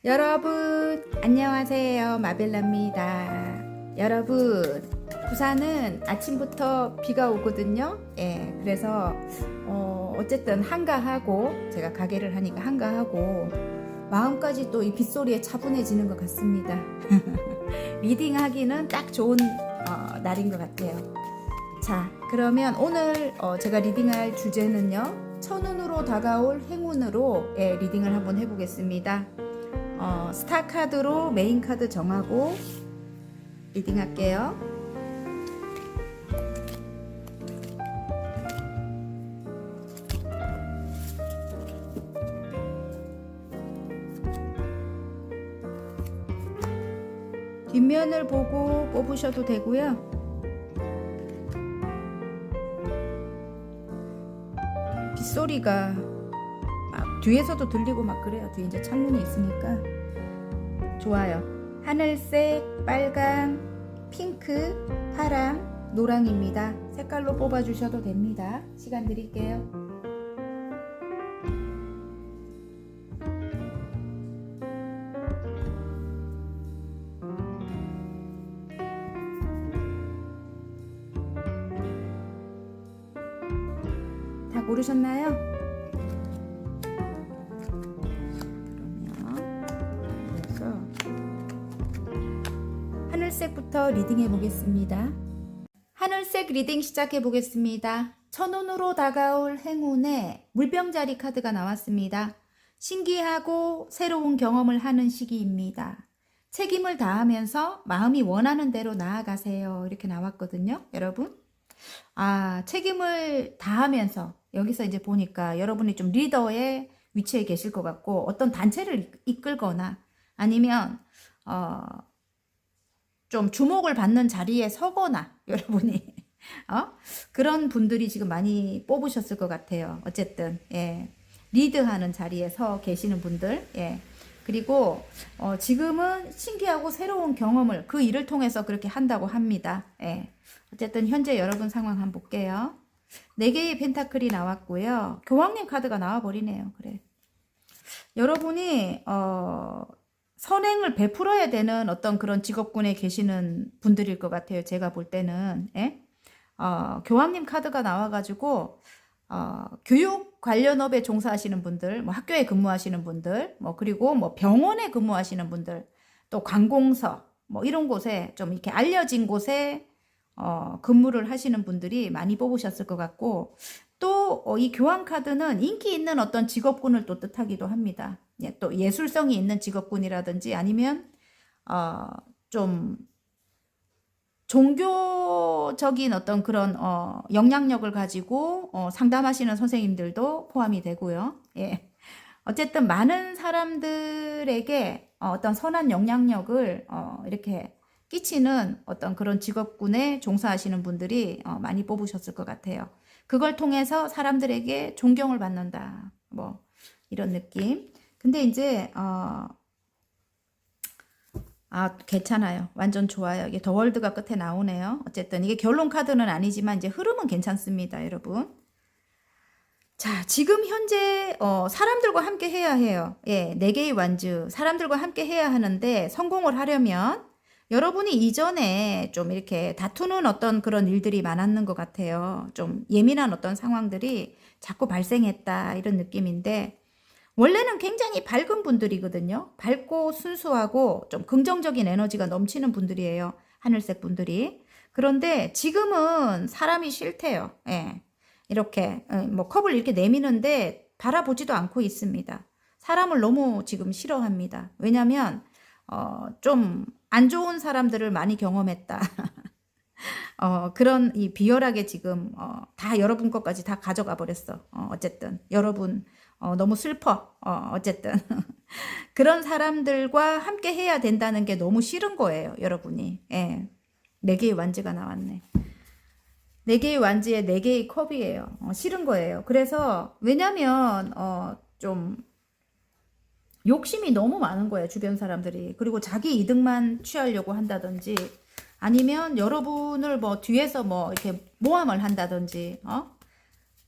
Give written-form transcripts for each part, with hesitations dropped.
여러분 안녕하세요, 마벨라입니다. 여러분, 부산은 아침부터 비가 오거든요. 그래서 어쨌든 한가하고, 제가 가게를 하니까 한가하고 마음까지 또 이 빗소리에 차분해지는 것 같습니다. 리딩하기는 딱 좋은 날인 것 같아요. 자, 그러면 오늘 제가 리딩할 주제는요, 첫눈으로 다가올 행운으로 리딩을 한번 해보겠습니다. 스타 카드로 메인 카드 정하고 리딩 할게요. 뒷면을 보고 뽑으셔도 되고요. 빗소리가 막 뒤에서도 들리고 막 그래요. 뒤에 이제 창문이 있으니까 좋아요. 하늘색, 빨강, 핑크, 파랑, 노랑입니다. 색깔로 뽑아주셔도 됩니다. 시간 드릴게요. 다 고르셨나요? 하늘색부터 리딩해 보겠습니다. 하늘색 리딩 시작해 보겠습니다. 첫눈으로 다가올 행운에 물병자리 카드가 나왔습니다. 신기하고 새로운 경험을 하는 시기입니다. 책임을 다하면서 마음이 원하는 대로 나아가세요. 이렇게 나왔거든요, 여러분. 책임을 다하면서, 여기서 이제 보니까 여러분이 좀 리더의 위치에 계실 것 같고, 어떤 단체를 이끌거나 아니면 좀 주목을 받는 자리에 서거나, 여러분이 그런 분들이 지금 많이 뽑으셨을 것 같아요. 어쨌든 리드하는 자리에 서 계시는 분들, 그리고 지금은 신기하고 새로운 경험을 그 일을 통해서 그렇게 한다고 합니다. 어쨌든 현재 여러분 상황 한번 볼게요. 4개의 펜타클이 나왔고요. 교황님 카드가 나와버리네요. 그래, 여러분이 선행을 베풀어야 되는 어떤 그런 직업군에 계시는 분들일 것 같아요. 제가 볼 때는. 교황님 카드가 나와가지고 교육 관련업에 종사하시는 분들, 뭐 학교에 근무하시는 분들, 뭐 그리고 뭐 병원에 근무하시는 분들, 또 관공서, 뭐 이런 곳에 좀 이렇게 알려진 곳에 근무를 하시는 분들이 많이 뽑으셨을 것 같고, 또 이 교황 카드는 인기 있는 어떤 직업군을 또 뜻하기도 합니다. 또 예술성이 있는 직업군이라든지 아니면 좀 종교적인 어떤 그런 영향력을 가지고 상담하시는 선생님들도 포함이 되고요. 어쨌든 많은 사람들에게 어떤 선한 영향력을 이렇게 끼치는 어떤 그런 직업군에 종사하시는 분들이 많이 뽑으셨을 것 같아요. 그걸 통해서 사람들에게 존경을 받는다, 뭐 이런 느낌. 근데 이제 괜찮아요. 완전 좋아요. 이게 더 월드가 끝에 나오네요. 어쨌든 이게 결론 카드는 아니지만 이제 흐름은 괜찮습니다, 여러분. 자, 지금 현재 사람들과 함께 해야 해요. 4개의 완즈, 사람들과 함께 해야 하는데, 성공을 하려면 여러분이 이전에 좀 이렇게 다투는 어떤 그런 일들이 많았는 것 같아요. 좀 예민한 어떤 상황들이 자꾸 발생했다, 이런 느낌인데, 원래는 굉장히 밝은 분들이거든요. 밝고 순수하고 좀 긍정적인 에너지가 넘치는 분들이에요, 하늘색 분들이. 그런데 지금은 사람이 싫대요. 이렇게 뭐 컵을 이렇게 내미는데 바라보지도 않고 있습니다. 사람을 너무 지금 싫어합니다. 왜냐면 좀 안 좋은 사람들을 많이 경험했다. 그런 이 비열하게 지금 다 여러분 것까지 다 가져가 버렸어. 어쨌든 여러분 너무 슬퍼. 어쨌든 그런 사람들과 함께 해야 된다는 게 너무 싫은 거예요, 여러분이. 4개의 완즈가 나왔네. 4개의 완즈에 4개의 컵이에요. 싫은 거예요. 그래서 왜냐면 좀 욕심이 너무 많은 거예요, 주변 사람들이. 그리고 자기 이득만 취하려고 한다든지, 아니면 여러분을 뭐 뒤에서 뭐 이렇게 모함을 한다든지,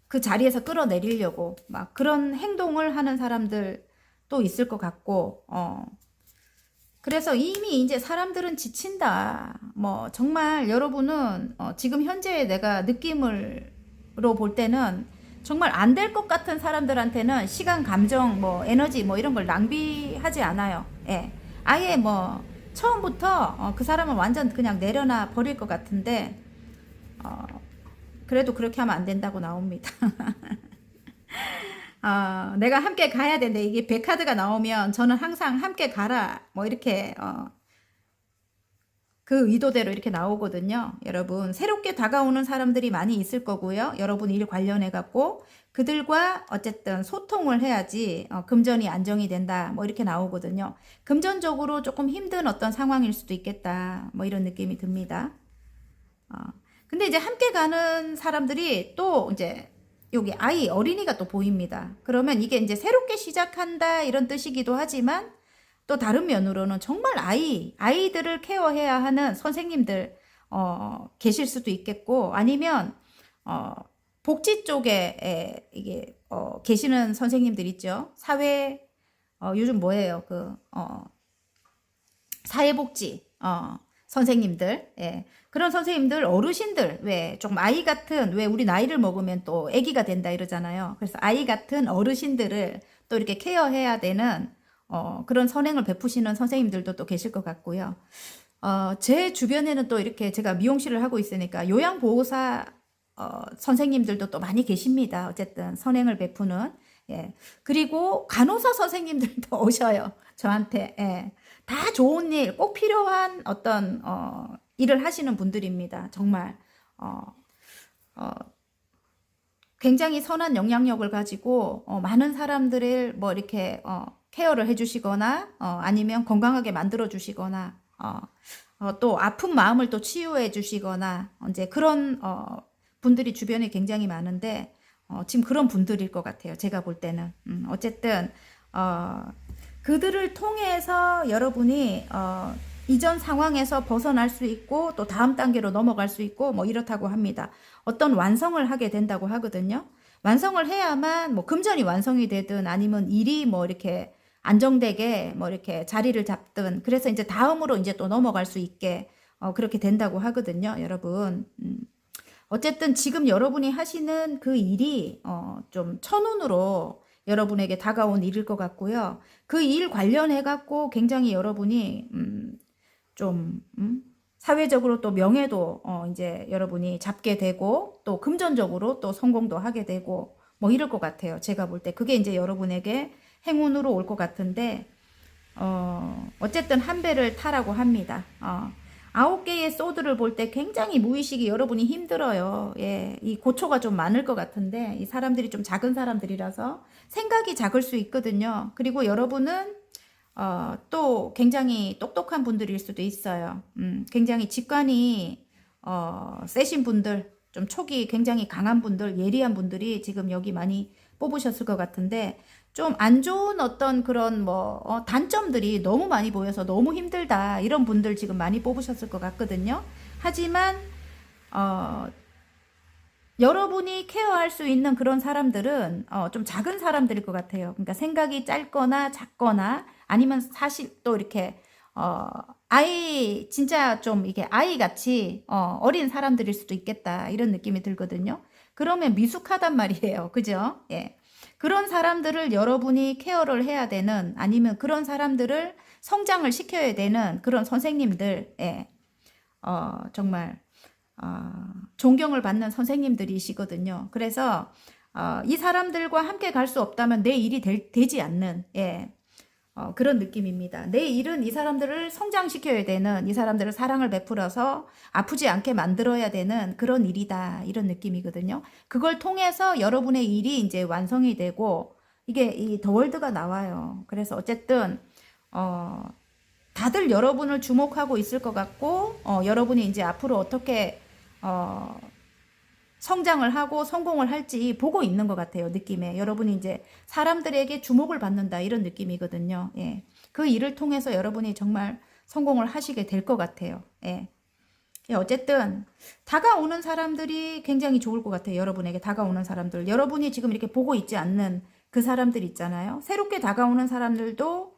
그 자리에서 끌어내리려고 막 그런 행동을 하는 사람들 또 있을 것 같고, 그래서 이미 이제 사람들은 지친다. 뭐 정말 여러분은 지금 현재 내가 느낌으로 볼 때는 정말 안 될 것 같은 사람들한테는 시간, 감정, 뭐 에너지 뭐 이런 걸 낭비하지 않아요. 예. 아예 뭐 처음부터 그 사람은 완전 그냥 내려놔 버릴 것 같은데 어, 그래도 그렇게 하면 안 된다고 나옵니다. 내가 함께 가야 되는데 이게 백카드가 나오면 저는 항상 함께 가라 뭐 이렇게 그 의도대로 이렇게 나오거든요. 여러분 새롭게 다가오는 사람들이 많이 있을 거고요. 여러분 일 관련해 갖고 그들과 어쨌든 소통을 해야지 금전이 안정이 된다 뭐 이렇게 나오거든요. 금전적으로 조금 힘든 어떤 상황일 수도 있겠다 뭐 이런 느낌이 듭니다. 어, 근데 이제 함께 가는 사람들이 또 이제 여기 아이 어린이가 또 보입니다. 그러면 이게 이제 새롭게 시작한다 이런 뜻이기도 하지만 또 다른 면으로는 정말 아이들을 케어해야 하는 선생님들 계실 수도 있겠고 아니면 복지 쪽에 이게 계시는 선생님들 있죠. 사회 요즘 뭐예요? 사회복지 선생님들 예. 그런 선생님들 어르신들 왜 조금 아이 같은 왜 우리 나이를 먹으면 또 아기가 된다 이러잖아요. 그래서 아이 같은 어르신들을 또 이렇게 케어해야 되는 그런 선행을 베푸시는 선생님들도 또 계실 것 같고요. 제 주변에는 또 이렇게 제가 미용실을 하고 있으니까 요양보호사 선생님들도 또 많이 계십니다. 어쨌든 선행을 베푸는 예. 그리고 간호사 선생님들도 오셔요. 저한테 예. 다 좋은 일, 꼭 필요한 어떤 일을 하시는 분들입니다. 정말 어, 굉장히 선한 영향력을 가지고 많은 사람들을 뭐 이렇게 케어를 해주시거나 아니면 건강하게 만들어 주시거나 또 아픈 마음을 또 치유해 주시거나 이제 그런 분들이 주변에 굉장히 많은데 지금 그런 분들일 것 같아요. 제가 볼 때는 어쨌든 그들을 통해서 여러분이 이전 상황에서 벗어날 수 있고 또 다음 단계로 넘어갈 수 있고 뭐 이렇다고 합니다. 어떤 완성을 하게 된다고 하거든요. 완성을 해야만 뭐 금전이 완성이 되든 아니면 일이 뭐 이렇게 안정되게 뭐 이렇게 자리를 잡든 그래서 이제 다음으로 이제 또 넘어갈 수 있게 그렇게 된다고 하거든요, 여러분. 어쨌든 지금 여러분이 하시는 그 일이 좀 천운으로 여러분에게 다가온 일일 것 같고요. 그 일 관련해 갖고 굉장히 여러분이 좀 사회적으로 또 명예도 이제 여러분이 잡게 되고 또 금전적으로 또 성공도 하게 되고 뭐 이럴 것 같아요. 제가 볼 때 그게 이제 여러분에게 행운으로 올 것 같은데 어쨌든 한 배를 타라고 합니다. 9개의 소드를 볼 때 굉장히 무의식이 여러분이 힘들어요. 예, 이 고초가 좀 많을 것 같은데 이 사람들이 좀 작은 사람들이라서 생각이 작을 수 있거든요. 그리고 여러분은 또 굉장히 똑똑한 분들일 수도 있어요. 굉장히 직관이 세신 분들, 좀 촉이 굉장히 강한 분들, 예리한 분들이 지금 여기 많이 뽑으셨을 것 같은데 좀 안 좋은 어떤 그런 뭐 단점들이 너무 많이 보여서 너무 힘들다 이런 분들 지금 많이 뽑으셨을 것 같거든요. 하지만 여러분이 케어할 수 있는 그런 사람들은 좀 작은 사람들일 것 같아요. 그러니까 생각이 짧거나 작거나 아니면 사실 또 이렇게 아이 진짜 좀 이게 아이같이 어린 사람들일 수도 있겠다 이런 느낌이 들거든요. 그러면 미숙하단 말이에요. 그죠? 예. 그런 사람들을 여러분이 케어를 해야 되는 아니면 그런 사람들을 성장을 시켜야 되는 그런 선생님들 예. 정말 존경을 받는 선생님들이시거든요. 그래서 이 사람들과 함께 갈 수 없다면 내 일이 되지 않는 예. 그런 느낌입니다. 내 일은 이 사람들을 성장시켜야 되는 이 사람들을 사랑을 베풀어서 아프지 않게 만들어야 되는 그런 일이다 이런 느낌이거든요. 그걸 통해서 여러분의 일이 이제 완성이 되고 이게 이 더월드가 나와요. 그래서 어쨌든 다들 여러분을 주목하고 있을 것 같고 여러분이 이제 앞으로 어떻게 성장을 하고 성공을 할지 보고 있는 것 같아요. 느낌에. 여러분이 이제 사람들에게 주목을 받는다 이런 느낌이거든요. 예. 그 일을 통해서 여러분이 정말 성공을 하시게 될 것 같아요. 예. 예, 어쨌든 다가오는 사람들이 굉장히 좋을 것 같아요. 여러분에게 다가오는 사람들. 여러분이 지금 이렇게 보고 있지 않는 그 사람들 있잖아요. 새롭게 다가오는 사람들도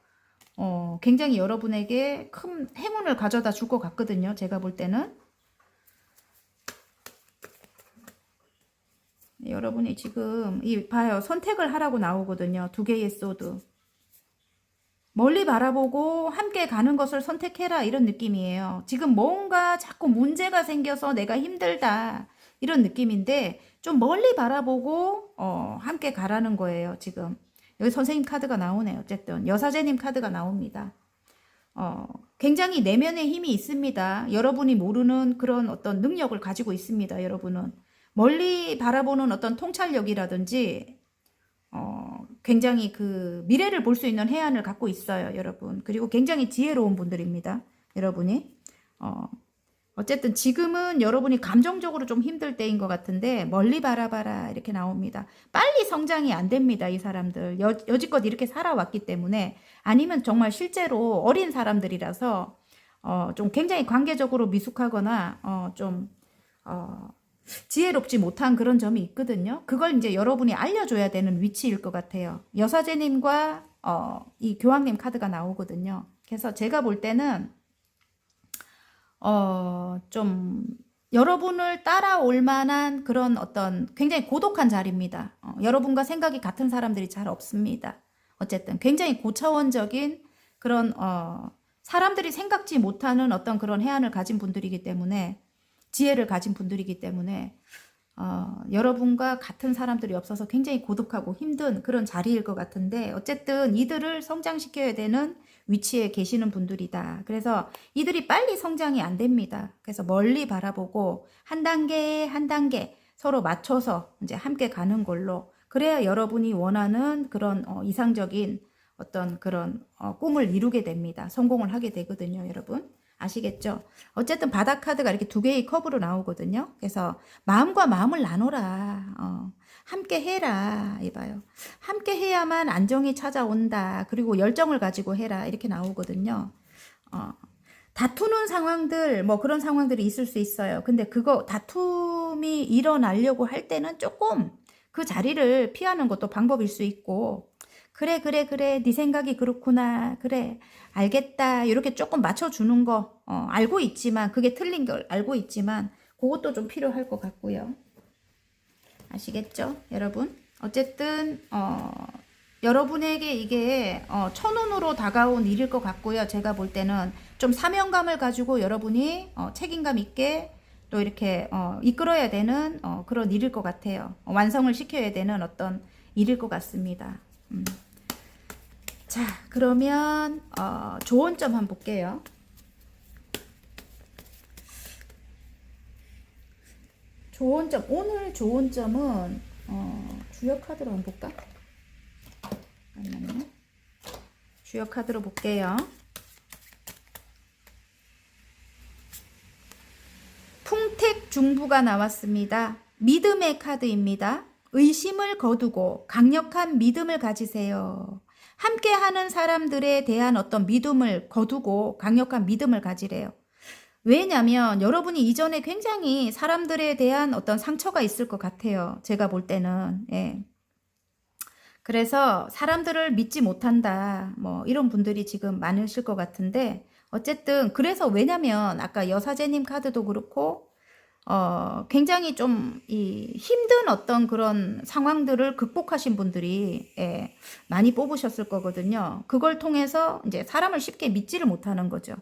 굉장히 여러분에게 큰 행운을 가져다 줄 것 같거든요. 제가 볼 때는. 여러분이 지금 봐요. 선택을 하라고 나오거든요. 두 개의 소드. 멀리 바라보고 함께 가는 것을 선택해라 이런 느낌이에요. 지금 뭔가 자꾸 문제가 생겨서 내가 힘들다 이런 느낌인데 좀 멀리 바라보고 함께 가라는 거예요. 지금 여기 선생님 카드가 나오네요. 어쨌든 여사제님 카드가 나옵니다. 굉장히 내면의 힘이 있습니다. 여러분이 모르는 그런 어떤 능력을 가지고 있습니다. 여러분은 멀리 바라보는 어떤 통찰력이라든지 굉장히 그 미래를 볼 수 있는 해안을 갖고 있어요, 여러분. 그리고 굉장히 지혜로운 분들입니다, 여러분이. 어쨌든 지금은 여러분이 감정적으로 좀 힘들 때인 것 같은데 멀리 바라봐라 이렇게 나옵니다. 빨리 성장이 안 됩니다, 이 사람들. 여지껏 이렇게 살아왔기 때문에 아니면 정말 실제로 어린 사람들이라서 좀 굉장히 관계적으로 미숙하거나 지혜롭지 못한 그런 점이 있거든요. 그걸 이제 여러분이 알려줘야 되는 위치일 것 같아요. 여사제님과 이 교황님 카드가 나오거든요. 그래서 제가 볼 때는 좀 여러분을 따라올 만한 그런 어떤 굉장히 고독한 자리입니다. 여러분과 생각이 같은 사람들이 잘 없습니다. 어쨌든 굉장히 고차원적인 그런 사람들이 생각지 못하는 어떤 그런 해안을 가진 분들이기 때문에 지혜를 가진 분들이기 때문에 여러분과 같은 사람들이 없어서 굉장히 고독하고 힘든 그런 자리일 것 같은데 어쨌든 이들을 성장시켜야 되는 위치에 계시는 분들이다. 그래서 이들이 빨리 성장이 안 됩니다. 그래서 멀리 바라보고 한 단계 한 단계 서로 맞춰서 이제 함께 가는 걸로 그래야 여러분이 원하는 그런 이상적인 어떤 그런 꿈을 이루게 됩니다. 성공을 하게 되거든요, 여러분. 아시겠죠? 어쨌든 바닥 카드가 이렇게 두 개의 컵으로 나오거든요. 그래서 마음과 마음을 나눠라. 함께 해라. 이봐요. 함께 해야만 안정이 찾아온다. 그리고 열정을 가지고 해라. 이렇게 나오거든요. 다투는 상황들, 뭐 그런 상황들이 있을 수 있어요. 근데 그거 다툼이 일어나려고 할 때는 조금 그 자리를 피하는 것도 방법일 수 있고 그래 네 생각이 그렇구나 그래 알겠다 이렇게 조금 맞춰주는 거 알고 있지만 그게 틀린 걸 알고 있지만 그것도 좀 필요할 것 같고요. 아시겠죠 여러분? 어쨌든 여러분에게 이게 천운으로 다가온 일일 것 같고요. 제가 볼 때는 좀 사명감을 가지고 여러분이 책임감 있게 또 이렇게 이끌어야 되는 그런 일일 것 같아요. 완성을 시켜야 되는 어떤 일일 것 같습니다. 자, 그러면 좋은 점 한번 볼게요. 좋은 점, 오늘 좋은 점은 주요 카드로 한번 볼까? 잠깐만요. 주요 카드로 볼게요. 풍택중부가 나왔습니다. 믿음의 카드입니다. 의심을 거두고 강력한 믿음을 가지세요. 함께하는 사람들에 대한 어떤 믿음을 거두고 강력한 믿음을 가지래요. 왜냐면 여러분이 이전에 굉장히 사람들에 대한 어떤 상처가 있을 것 같아요. 제가 볼 때는. 예. 그래서 사람들을 믿지 못한다. 뭐 이런 분들이 지금 많으실 것 같은데 어쨌든 그래서 왜냐면 아까 여사제님 카드도 그렇고 굉장히 좀 힘든 어떤 그런 상황들을 극복하신 분들이 많이 뽑으셨을 거거든요. 그걸 통해서 이제 사람을 쉽게 믿지를 못하는 거죠.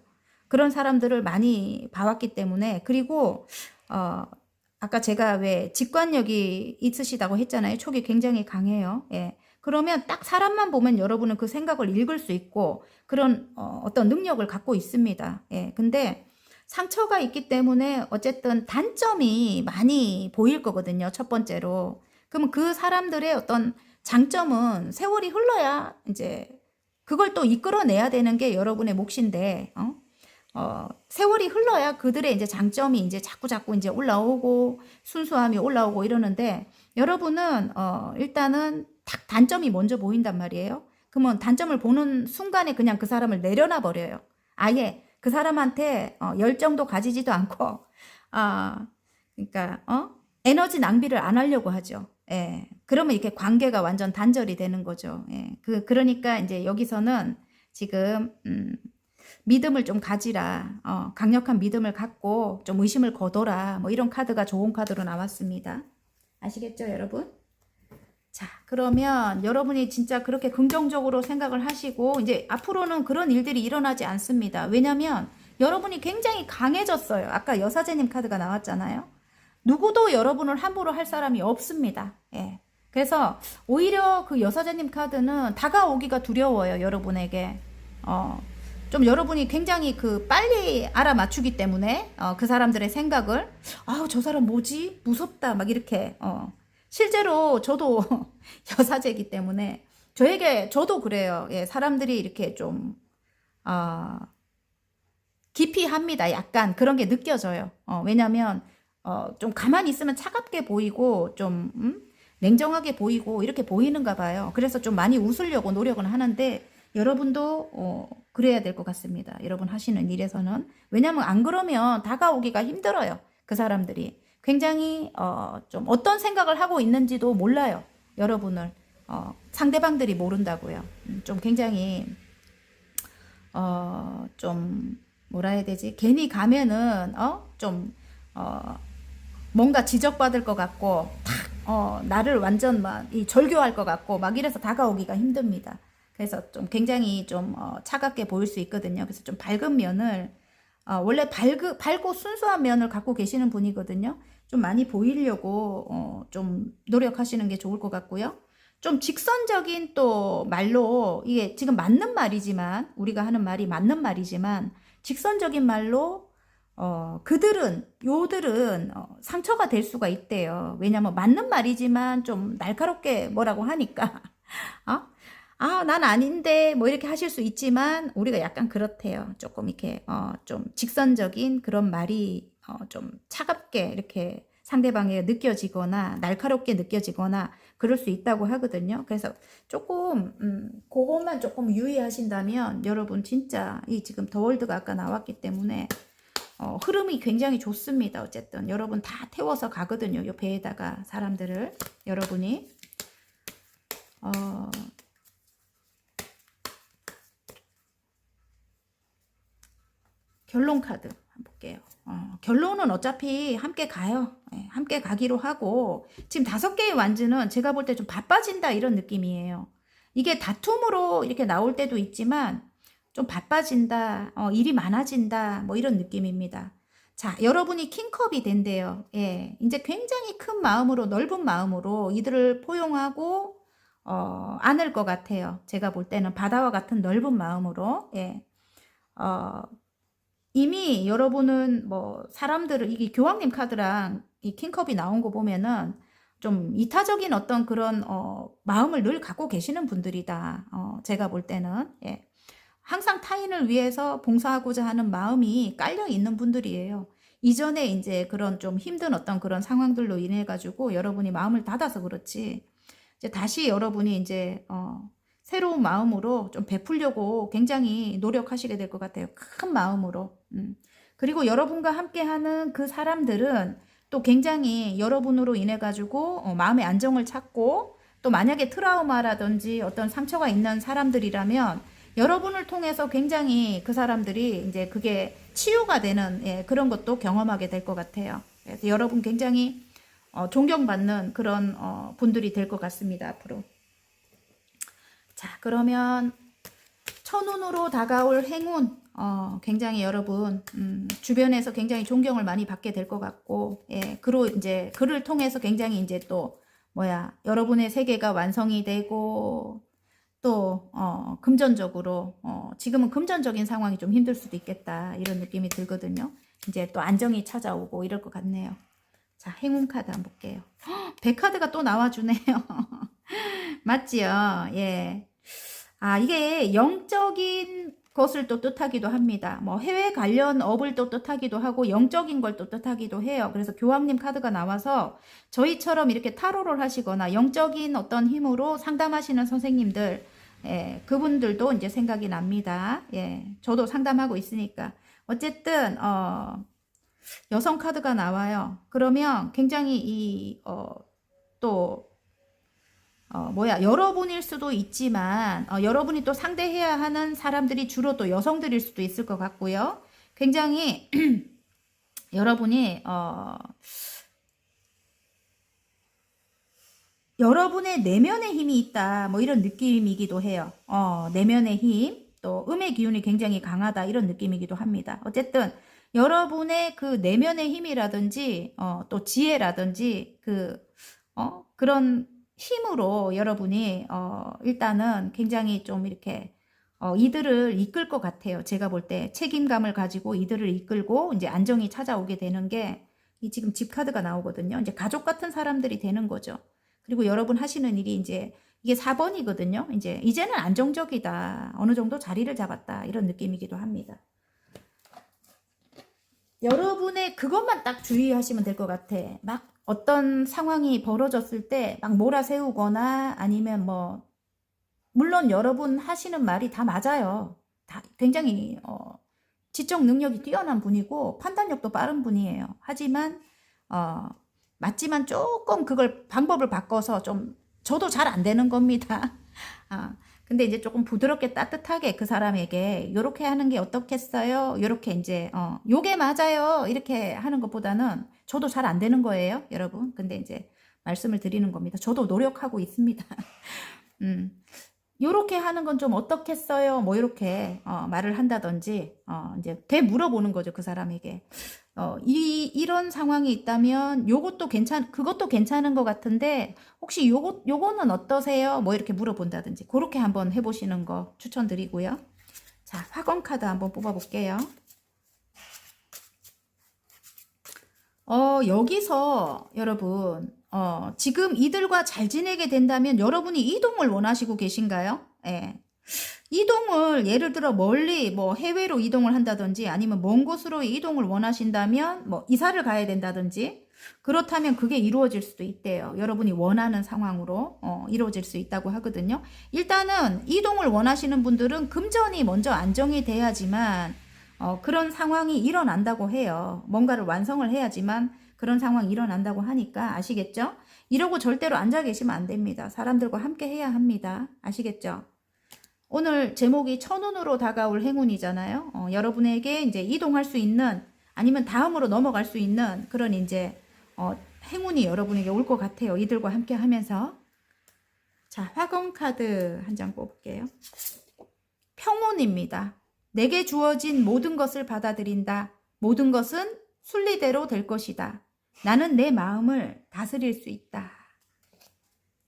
그런 사람들을 많이 봐왔기 때문에 그리고 아까 제가 왜 직관력이 있으시다고 했잖아요. 촉이 굉장히 강해요. 예. 그러면 딱 사람만 보면 여러분은 그 생각을 읽을 수 있고 그런 어떤 능력을 갖고 있습니다. 예. 근데 상처가 있기 때문에 어쨌든 단점이 많이 보일 거거든요. 첫 번째로. 그러면 그 사람들의 어떤 장점은 세월이 흘러야 이제 그걸 또 이끌어내야 되는 게 여러분의 몫인데, 세월이 흘러야 그들의 이제 장점이 이제 자꾸 이제 올라오고 순수함이 올라오고 이러는데 여러분은 일단은 딱 단점이 먼저 보인단 말이에요. 그러면 단점을 보는 순간에 그냥 그 사람을 내려놔 버려요. 아예 그 사람한테 열정도 가지지도 않고 그러니까 에너지 낭비를 안 하려고 하죠. 예. 그러면 이렇게 관계가 완전 단절이 되는 거죠. 예. 그러니까 이제 여기서는 지금 믿음을 좀 가지라. 강력한 믿음을 갖고 좀 의심을 거둬라. 뭐 이런 카드가 좋은 카드로 나왔습니다. 아시겠죠, 여러분? 자, 그러면 여러분이 진짜 그렇게 긍정적으로 생각을 하시고 이제 앞으로는 그런 일들이 일어나지 않습니다. 왜냐면 여러분이 굉장히 강해졌어요. 아까 여사제님 카드가 나왔잖아요. 누구도 여러분을 함부로 할 사람이 없습니다. 예. 그래서 오히려 그 여사제님 카드는 다가오기가 두려워요, 여러분에게. 좀 여러분이 굉장히 그 빨리 알아맞추기 때문에 그 사람들의 생각을 저 사람 뭐지? 무섭다. 막 이렇게 실제로 저도 여사제이기 때문에 저도 그래요. 예, 사람들이 이렇게 좀 기피합니다. 약간 그런 게 느껴져요. 왜냐면 좀 가만히 있으면 차갑게 보이고 좀 냉정하게 보이고 이렇게 보이는가 봐요. 그래서 좀 많이 웃으려고 노력은 하는데 여러분도 그래야 될 것 같습니다. 여러분 하시는 일에서는. 왜냐면 안 그러면 다가오기가 힘들어요. 그 사람들이. 굉장히 좀 어떤 생각을 하고 있는지도 몰라요. 여러분을. 상대방들이 모른다고요. 좀 굉장히 좀 뭐라 해야 되지? 괜히 가면은 좀 뭔가 지적받을 것 같고 나를 완전 막 절교할 것 같고 막 이래서 다가오기가 힘듭니다. 그래서 좀 굉장히 좀 차갑게 보일 수 있거든요. 그래서 좀 밝은 면을 원래 밝고 순수한 면을 갖고 계시는 분이거든요. 좀 많이 보이려고 좀 노력하시는 게 좋을 것 같고요. 좀 직선적인 또 말로 이게 지금 맞는 말이지만 우리가 하는 말이 맞는 말이지만 직선적인 말로 요들은 상처가 될 수가 있대요. 왜냐면 맞는 말이지만 좀 날카롭게 뭐라고 하니까 난 아닌데 뭐 이렇게 하실 수 있지만 우리가 약간 그렇대요. 조금 이렇게 좀 직선적인 그런 말이 좀 차갑게 이렇게 상대방에 느껴지거나 날카롭게 느껴지거나 그럴 수 있다고 하거든요. 그래서 조금 그것만 조금 유의하신다면 여러분 진짜 이 지금 더월드가 아까 나왔기 때문에 흐름이 굉장히 좋습니다. 어쨌든 여러분 다 태워서 가거든요. 요 배에다가 사람들을 여러분이 결론 카드 한번 볼게요. 결론은 어차피 함께 가요. 네, 함께 가기로 하고 지금 5개의 완즈는 제가 볼 때 좀 바빠진다 이런 느낌이에요. 이게 다툼으로 이렇게 나올 때도 있지만 좀 바빠진다, 일이 많아진다 뭐 이런 느낌입니다. 자, 여러분이 킹컵이 된대요. 예, 이제 굉장히 큰 마음으로 넓은 마음으로 이들을 포용하고 안을 것 같아요. 제가 볼 때는 바다와 같은 넓은 마음으로 예. 이미 여러분은 뭐 사람들을 이게 교황님 카드랑 이 킹컵이 나온 거 보면은 좀 이타적인 어떤 그런 마음을 늘 갖고 계시는 분들이다. 제가 볼 때는 예. 항상 타인을 위해서 봉사하고자 하는 마음이 깔려 있는 분들이에요. 이전에 이제 그런 좀 힘든 어떤 그런 상황들로 인해 가지고 여러분이 마음을 닫아서 그렇지. 이제 다시 여러분이 이제 새로운 마음으로 좀 베풀려고 굉장히 노력하시게 될 것 같아요. 큰 마음으로. 그리고 여러분과 함께하는 그 사람들은 또 굉장히 여러분으로 인해 가지고 마음의 안정을 찾고 또 만약에 트라우마라든지 어떤 상처가 있는 사람들이라면 여러분을 통해서 굉장히 그 사람들이 이제 그게 치유가 되는 예, 그런 것도 경험하게 될 것 같아요. 그래서 여러분 굉장히 존경받는 그런 분들이 될 것 같습니다. 앞으로. 자, 그러면 천운으로 다가올 행운 굉장히 여러분 주변에서 굉장히 존경을 많이 받게 될 것 같고 예, 그로 이제 그를 통해서 굉장히 이제 또 여러분의 세계가 완성이 되고 또 금전적으로 지금은 금전적인 상황이 좀 힘들 수도 있겠다 이런 느낌이 들거든요. 이제 또 안정이 찾아오고 이럴 것 같네요. 자, 행운 카드 한번 볼게요. 100카드가 또 나와주네요. 맞지요? 예. 이게 영적인 것을 또 뜻하기도 합니다. 뭐 해외 관련 업을 또 뜻하기도 하고 영적인 걸 또 뜻하기도 해요. 그래서 교황님 카드가 나와서 저희처럼 이렇게 타로를 하시거나 영적인 어떤 힘으로 상담하시는 선생님들 예, 그분들도 이제 생각이 납니다. 예, 저도 상담하고 있으니까 어쨌든 여성 카드가 나와요. 그러면 굉장히 또 여러분일 수도 있지만, 여러분이 또 상대해야 하는 사람들이 주로 또 여성들일 수도 있을 것 같고요. 굉장히, 여러분이, 여러분의 내면의 힘이 있다. 뭐 이런 느낌이기도 해요. 내면의 힘, 또 음의 기운이 굉장히 강하다. 이런 느낌이기도 합니다. 어쨌든, 여러분의 그 내면의 힘이라든지, 또 지혜라든지, 그런 힘으로 여러분이 일단은 굉장히 좀 이렇게 이들을 이끌 것 같아요. 제가 볼 때 책임감을 가지고 이들을 이끌고 이제 안정이 찾아오게 되는 게 이 지금 집 카드가 나오거든요. 이제 가족 같은 사람들이 되는 거죠. 그리고 여러분 하시는 일이 이제 이게 4번이거든요. 이제는 안정적이다. 어느 정도 자리를 잡았다. 이런 느낌이기도 합니다. 여러분의 그것만 딱 주의하시면 될 것 같아. 막 어떤 상황이 벌어졌을 때 막 몰아세우거나 아니면 뭐 물론 여러분 하시는 말이 다 맞아요. 다 굉장히 지적 능력이 뛰어난 분이고 판단력도 빠른 분이에요. 하지만 맞지만 조금 그걸 방법을 바꿔서 좀 저도 잘 안 되는 겁니다. 근데 이제 조금 부드럽게 따뜻하게 그 사람에게 요렇게 하는 게 어떻겠어요? 요렇게 이제 요게 맞아요. 이렇게 하는 것보다는 저도 잘 안 되는 거예요, 여러분. 근데 이제 말씀을 드리는 겁니다. 저도 노력하고 있습니다. 요렇게 하는 건 좀 어떻겠어요? 뭐 이렇게 말을 한다든지 이제 되물어보는 거죠, 그 사람에게. 이런 상황이 있다면 그것도 괜찮은 것 같은데 혹시 요거는 어떠세요? 뭐 이렇게 물어본다든지 그렇게 한번 해보시는 거 추천드리고요. 자, 화권 카드 한번 뽑아볼게요. 여기서 여러분 지금 이들과 잘 지내게 된다면 여러분이 이동을 원하시고 계신가요? 예. 이동을 예를 들어 멀리 뭐 해외로 이동을 한다든지 아니면 먼 곳으로 이동을 원하신다면 뭐 이사를 가야 된다든지 그렇다면 그게 이루어질 수도 있대요. 여러분이 원하는 상황으로 이루어질 수 있다고 하거든요. 일단은 이동을 원하시는 분들은 금전이 먼저 안정이 돼야지만 그런 상황이 일어난다고 해요. 뭔가를 완성을 해야지만 그런 상황이 일어난다고 하니까 아시겠죠? 이러고 절대로 앉아 계시면 안 됩니다. 사람들과 함께 해야 합니다. 아시겠죠? 오늘 제목이 천운으로 다가올 행운이잖아요. 여러분에게 이제 이동할 수 있는 아니면 다음으로 넘어갈 수 있는 그런 이제 행운이 여러분에게 올 것 같아요. 이들과 함께 하면서. 자, 화권 카드 한 장 뽑을게요. 평온입니다. 내게 주어진 모든 것을 받아들인다. 모든 것은 순리대로 될 것이다. 나는 내 마음을 다스릴 수 있다.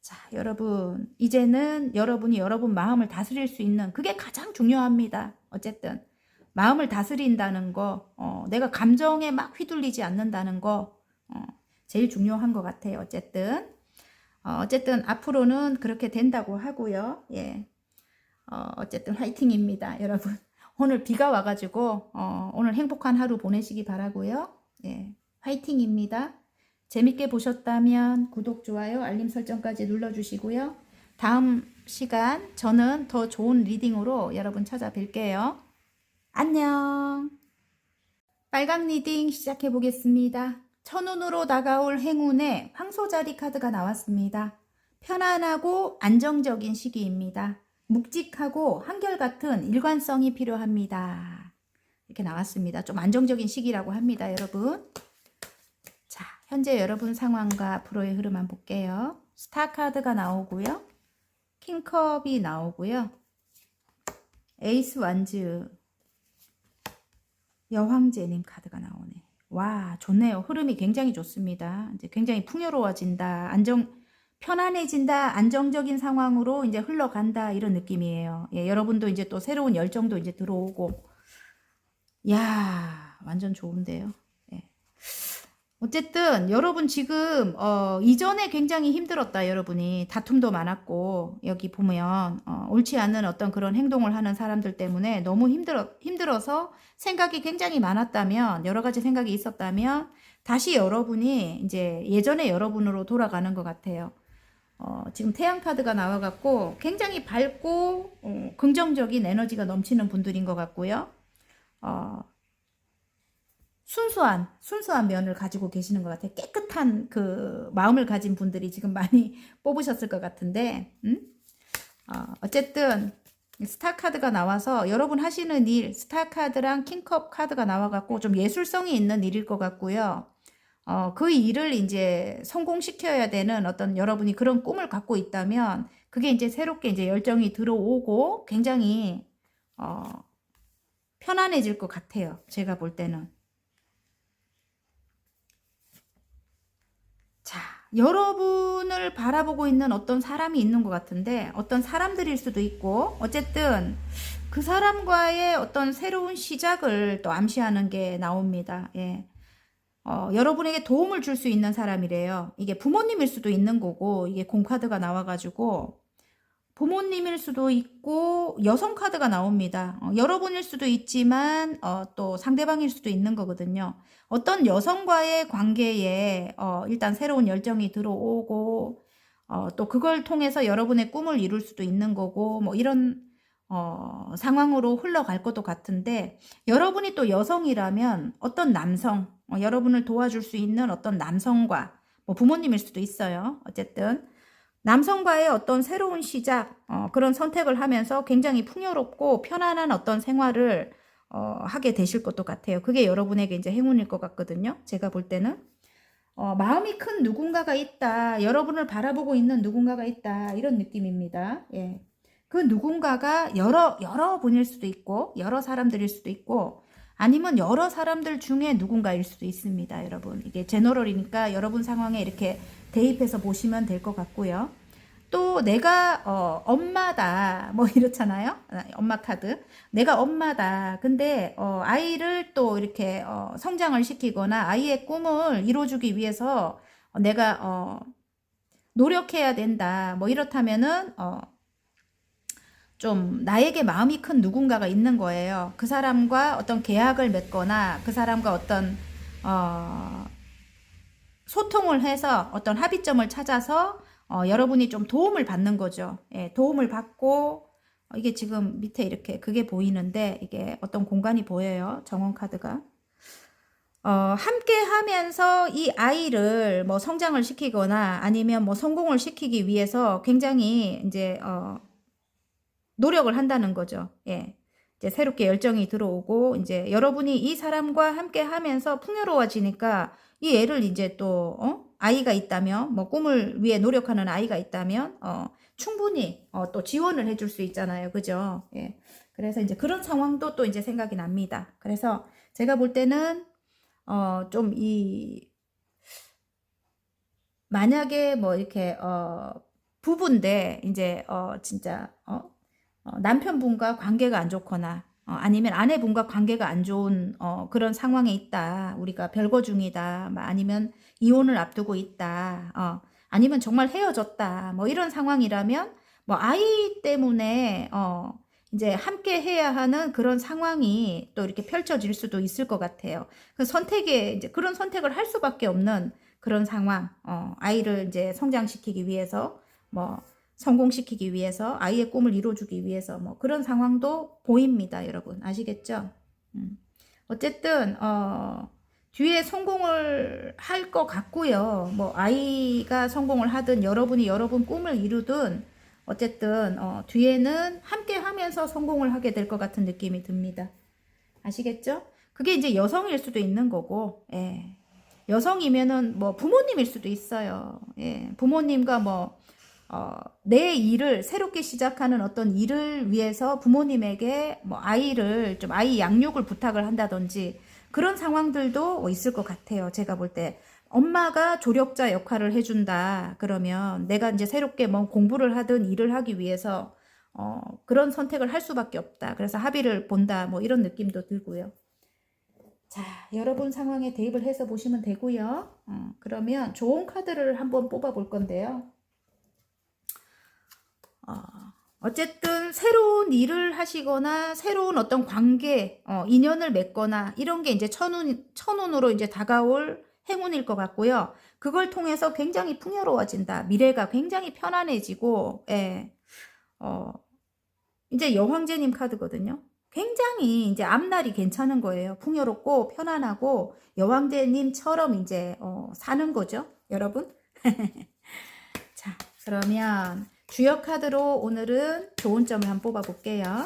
자, 여러분, 이제는 여러분이 여러분 마음을 다스릴 수 있는 그게 가장 중요합니다. 어쨌든 마음을 다스린다는 거, 내가 감정에 막 휘둘리지 않는다는 거 제일 중요한 것 같아요. 어쨌든 앞으로는 그렇게 된다고 하고요. 예, 어쨌든 화이팅입니다, 여러분. 오늘 비가 와가지고 오늘 행복한 하루 보내시기 바라고요. 예, 화이팅입니다. 재밌게 보셨다면 구독, 좋아요, 알림 설정까지 눌러주시고요. 다음 시간 저는 더 좋은 리딩으로 여러분 찾아뵐게요. 안녕. 빨강 리딩 시작해 보겠습니다. 천운으로 다가올 행운의 황소자리 카드가 나왔습니다. 편안하고 안정적인 시기입니다. 묵직하고 한결같은 일관성이 필요합니다. 이렇게 나왔습니다. 좀 안정적인 시기라고 합니다, 여러분. 자, 현재 여러분 상황과 앞으로의 흐름 한번 볼게요. 스타 카드가 나오고요. 킹컵이 나오고요. 에이스 완즈, 여황제님 카드가 나오네. 와, 좋네요. 흐름이 굉장히 좋습니다. 이제 굉장히 풍요로워진다. 편안해진다. 안정적인 상황으로 이제 흘러간다. 이런 느낌이에요. 예, 여러분도 이제 또 새로운 열정도 이제 들어오고. 야, 완전 좋은데요. 예. 어쨌든 여러분 지금 이전에 굉장히 힘들었다. 여러분이 다툼도 많았고 여기 보면 옳지 않은 어떤 그런 행동을 하는 사람들 때문에 너무 힘들어서 생각이 굉장히 많았다면 여러 가지 생각이 있었다면 다시 여러분이 이제 예전의 여러분으로 돌아가는 것 같아요. 지금 태양 카드가 나와갖고 굉장히 밝고 긍정적인 에너지가 넘치는 분들인 것 같고요. 순수한 면을 가지고 계시는 것 같아요. 깨끗한 그 마음을 가진 분들이 지금 많이 뽑으셨을 것 같은데, 어쨌든 스타 카드가 나와서 여러분 하시는 일, 스타 카드랑 킹컵 카드가 나와갖고 좀 예술성이 있는 일일 것 같고요. 그 일을 이제 성공시켜야 되는 어떤 여러분이 그런 꿈을 갖고 있다면 그게 이제 새롭게 이제 열정이 들어오고 굉장히 편안해질 것 같아요. 제가 볼 때는. 자, 여러분을 바라보고 있는 어떤 사람이 있는 것 같은데 어떤 사람들일 수도 있고 어쨌든 그 사람과의 어떤 새로운 시작을 또 암시하는 게 나옵니다. 예. 여러분에게 도움을 줄 수 있는 사람이래요. 이게 부모님일 수도 있는 거고 이게 공카드가 나와가지고 부모님일 수도 있고 여성 카드가 나옵니다. 여러분일 수도 있지만 또 상대방일 수도 있는 거거든요. 어떤 여성과의 관계에 일단 새로운 열정이 들어오고 또 그걸 통해서 여러분의 꿈을 이룰 수도 있는 거고 뭐 이런 상황으로 흘러갈 것도 같은데 여러분이 또 여성이라면 어떤 남성, 여러분을 도와줄 수 있는 어떤 남성과 뭐 부모님일 수도 있어요. 어쨌든 남성과의 어떤 새로운 시작, 그런 선택을 하면서 굉장히 풍요롭고 편안한 어떤 생활을 하게 되실 것도 같아요. 그게 여러분에게 이제 행운일 것 같거든요. 제가 볼 때는. 마음이 큰 누군가가 있다. 여러분을 바라보고 있는 누군가가 있다. 이런 느낌입니다. 예. 그 누군가가 여러 분일 수도 있고, 여러 사람들일 수도 있고, 아니면 여러 사람들 중에 누군가일 수도 있습니다, 여러분. 이게 제너럴이니까 여러분 상황에 이렇게 대입해서 보시면 될 것 같고요. 또 내가 엄마다 뭐 이렇잖아요. 엄마 카드. 내가 엄마다. 근데 아이를 또 이렇게 성장을 시키거나 아이의 꿈을 이루어주기 위해서 내가 노력해야 된다. 뭐 이렇다면은 좀 나에게 마음이 큰 누군가가 있는 거예요. 그 사람과 어떤 계약을 맺거나 그 사람과 어떤 소통을 해서 어떤 합의점을 찾아서 여러분이 좀 도움을 받는 거죠. 예, 도움을 받고 이게 지금 밑에 이렇게 그게 보이는데 이게 어떤 공간이 보여요. 정원 카드가. 함께 하면서 이 아이를 뭐 성장을 시키거나 아니면 뭐 성공을 시키기 위해서 굉장히 이제 노력을 한다는 거죠. 예. 이제 새롭게 열정이 들어오고 이제 여러분이 이 사람과 함께 하면서 풍요로워지니까 이 애를 이제 또 아이가 있다면 뭐 꿈을 위해 노력하는 아이가 있다면 충분히 또 지원을 해줄 수 있잖아요. 그죠? 예. 그래서 이제 그런 상황도 또 이제 생각이 납니다. 그래서 제가 볼 때는 좀 만약에 뭐 이렇게 부부인데 이제 진짜 남편분과 관계가 안 좋거나 아니면 아내분과 관계가 안 좋은 그런 상황에 있다. 우리가 별거 중이다. 아니면 이혼을 앞두고 있다. 아니면 정말 헤어졌다. 뭐 이런 상황이라면 뭐 아이 때문에 이제 함께 해야 하는 그런 상황이 또 이렇게 펼쳐질 수도 있을 것 같아요. 그 선택에 이제 그런 선택을 할 수밖에 없는 그런 상황. 아이를 이제 성장시키기 위해서 뭐 성공시키기 위해서 아이의 꿈을 이루어주기 위해서 뭐 그런 상황도 보입니다. 여러분 아시겠죠? 어쨌든 뒤에 성공을 할 것 같고요. 뭐 아이가 성공을 하든 여러분이 여러분 꿈을 이루든 어쨌든 뒤에는 함께 하면서 성공을 하게 될 것 같은 느낌이 듭니다. 아시겠죠? 그게 이제 여성일 수도 있는 거고 예. 여성이면은 뭐 부모님일 수도 있어요. 예. 부모님과 뭐 내 일을 새롭게 시작하는 어떤 일을 위해서 부모님에게 뭐 아이를 좀 아이 양육을 부탁을 한다든지 그런 상황들도 있을 것 같아요. 제가 볼 때 엄마가 조력자 역할을 해준다. 그러면 내가 이제 새롭게 뭐 공부를 하든 일을 하기 위해서 그런 선택을 할 수밖에 없다. 그래서 합의를 본다. 뭐 이런 느낌도 들고요. 자, 여러분 상황에 대입을 해서 보시면 되고요. 그러면 좋은 카드를 한번 뽑아 볼 건데요. 어쨌든 새로운 일을 하시거나 새로운 어떤 관계, 인연을 맺거나 이런 게 이제 천운으로 이제 다가올 행운일 것 같고요. 그걸 통해서 굉장히 풍요로워진다. 미래가 굉장히 편안해지고, 예. 이제 여황제님 카드거든요. 굉장히 이제 앞날이 괜찮은 거예요. 풍요롭고 편안하고 여왕제님처럼 이제 사는 거죠, 여러분. 자, 그러면 주역 카드로 오늘은 좋은 점을 한번 뽑아 볼게요.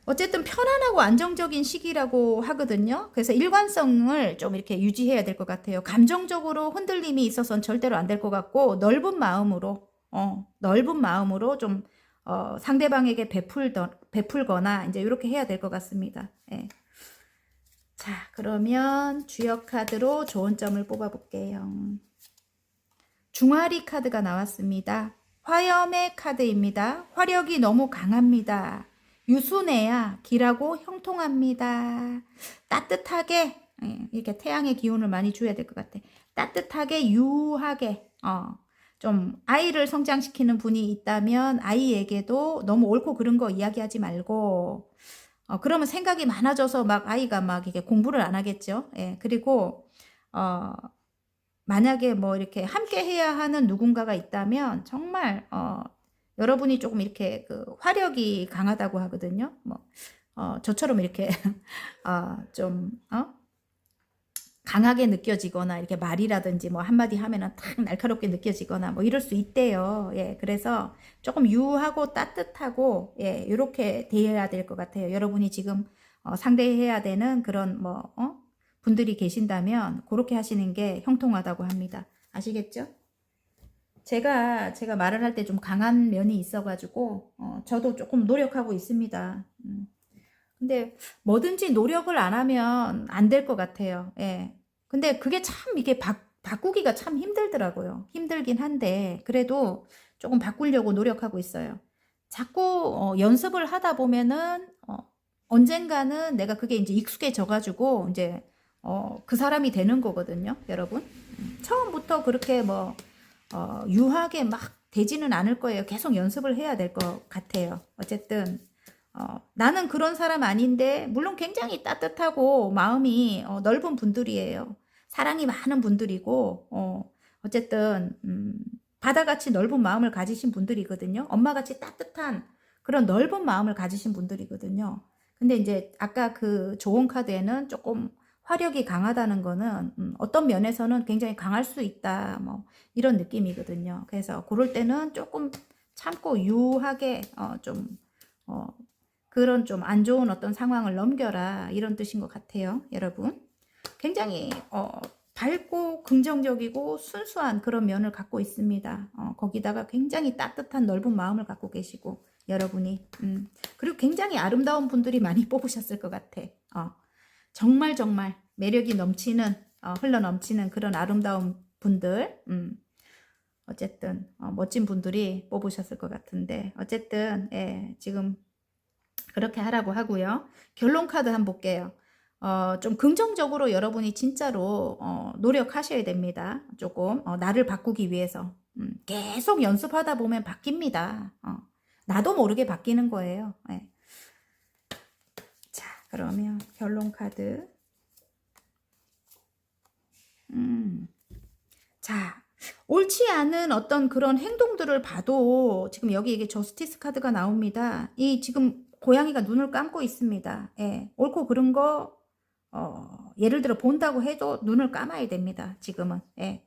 어쨌든 편안하고 안정적인 시기라고 하거든요. 그래서 일관성을 좀 이렇게 유지해야 될 것 같아요. 감정적으로 흔들림이 있어서는 절대로 안 될 것 같고, 넓은 마음으로 좀 상대방에게 베풀거나 이제 이렇게 해야 될 것 같습니다. 예. 자, 그러면 주역 카드로 좋은 점을 뽑아 볼게요. 중화리 카드가 나왔습니다. 화염의 카드입니다. 화력이 너무 강합니다. 유순해야 길하고 형통합니다. 따뜻하게, 이렇게 태양의 기운을 많이 줘야 될 것 같아. 따뜻하게, 유하게, 좀 아이를 성장시키는 분이 있다면 아이에게도 너무 옳고 그른 거 이야기하지 말고, 그러면 생각이 많아져서 막 아이가 막 이게 공부를 안 하겠죠. 예, 그리고, 만약에 뭐 이렇게 함께 해야 하는 누군가가 있다면 정말, 여러분이 조금 이렇게 그 화력이 강하다고 하거든요. 뭐, 저처럼 이렇게, 좀, 강하게 느껴지거나 이렇게 말이라든지 뭐 한마디 하면은 탁 날카롭게 느껴지거나 뭐 이럴 수 있대요. 예, 그래서 조금 유하고 따뜻하고, 예, 이렇게 대해야 될 것 같아요. 여러분이 지금 상대해야 되는 그런 뭐, 분들이 계신다면 그렇게 하시는 게 형통하다고 합니다. 아시겠죠? 제가 말을 할 때 좀 강한 면이 있어가지고, 저도 조금 노력하고 있습니다. 근데 뭐든지 노력을 안 하면 안 될 것 같아요. 예. 근데 그게 참 이게 바꾸기가 참 힘들더라고요. 힘들긴 한데, 그래도 조금 바꾸려고 노력하고 있어요. 자꾸 연습을 하다 보면은, 언젠가는 내가 그게 이제 익숙해져가지고, 이제, 그 사람이 되는 거거든요, 여러분. 처음부터 그렇게 뭐, 유하게 막 되지는 않을 거예요. 계속 연습을 해야 될 것 같아요. 어쨌든, 나는 그런 사람 아닌데, 물론 굉장히 따뜻하고 마음이 넓은 분들이에요. 사랑이 많은 분들이고, 어쨌든, 바다같이 넓은 마음을 가지신 분들이거든요. 엄마같이 따뜻한 그런 넓은 마음을 가지신 분들이거든요. 근데 이제 아까 그 조언 카드에는 조금 화력이 강하다는 거는 어떤 면에서는 굉장히 강할 수 있다. 뭐 이런 느낌이거든요. 그래서 그럴 때는 조금 참고 유하게 그런 좀 안 좋은 어떤 상황을 넘겨라. 이런 뜻인 것 같아요. 여러분. 굉장히 밝고 긍정적이고 순수한 그런 면을 갖고 있습니다. 거기다가 굉장히 따뜻한 넓은 마음을 갖고 계시고 여러분이 그리고 굉장히 아름다운 분들이 많이 뽑으셨을 것 같아. 정말 매력이 넘치는 흘러 넘치는 그런 아름다운 분들 어쨌든 멋진 분들이 뽑으셨을 것 같은데 어쨌든 예, 지금 그렇게 하라고 하고요. 결론 카드 한번 볼게요. 좀 긍정적으로 여러분이 진짜로 노력하셔야 됩니다. 조금 나를 바꾸기 위해서 계속 연습하다 보면 바뀝니다. 나도 모르게 바뀌는 거예요. 네. 자, 그러면 결론 카드. 자, 옳지 않은 어떤 그런 행동들을 봐도 지금 여기 이게 저스티스 카드가 나옵니다. 이 지금 고양이가 눈을 감고 있습니다. 예, 옳고 그른 거 예를 들어 본다고 해도 눈을 감아야 됩니다. 지금은. 예.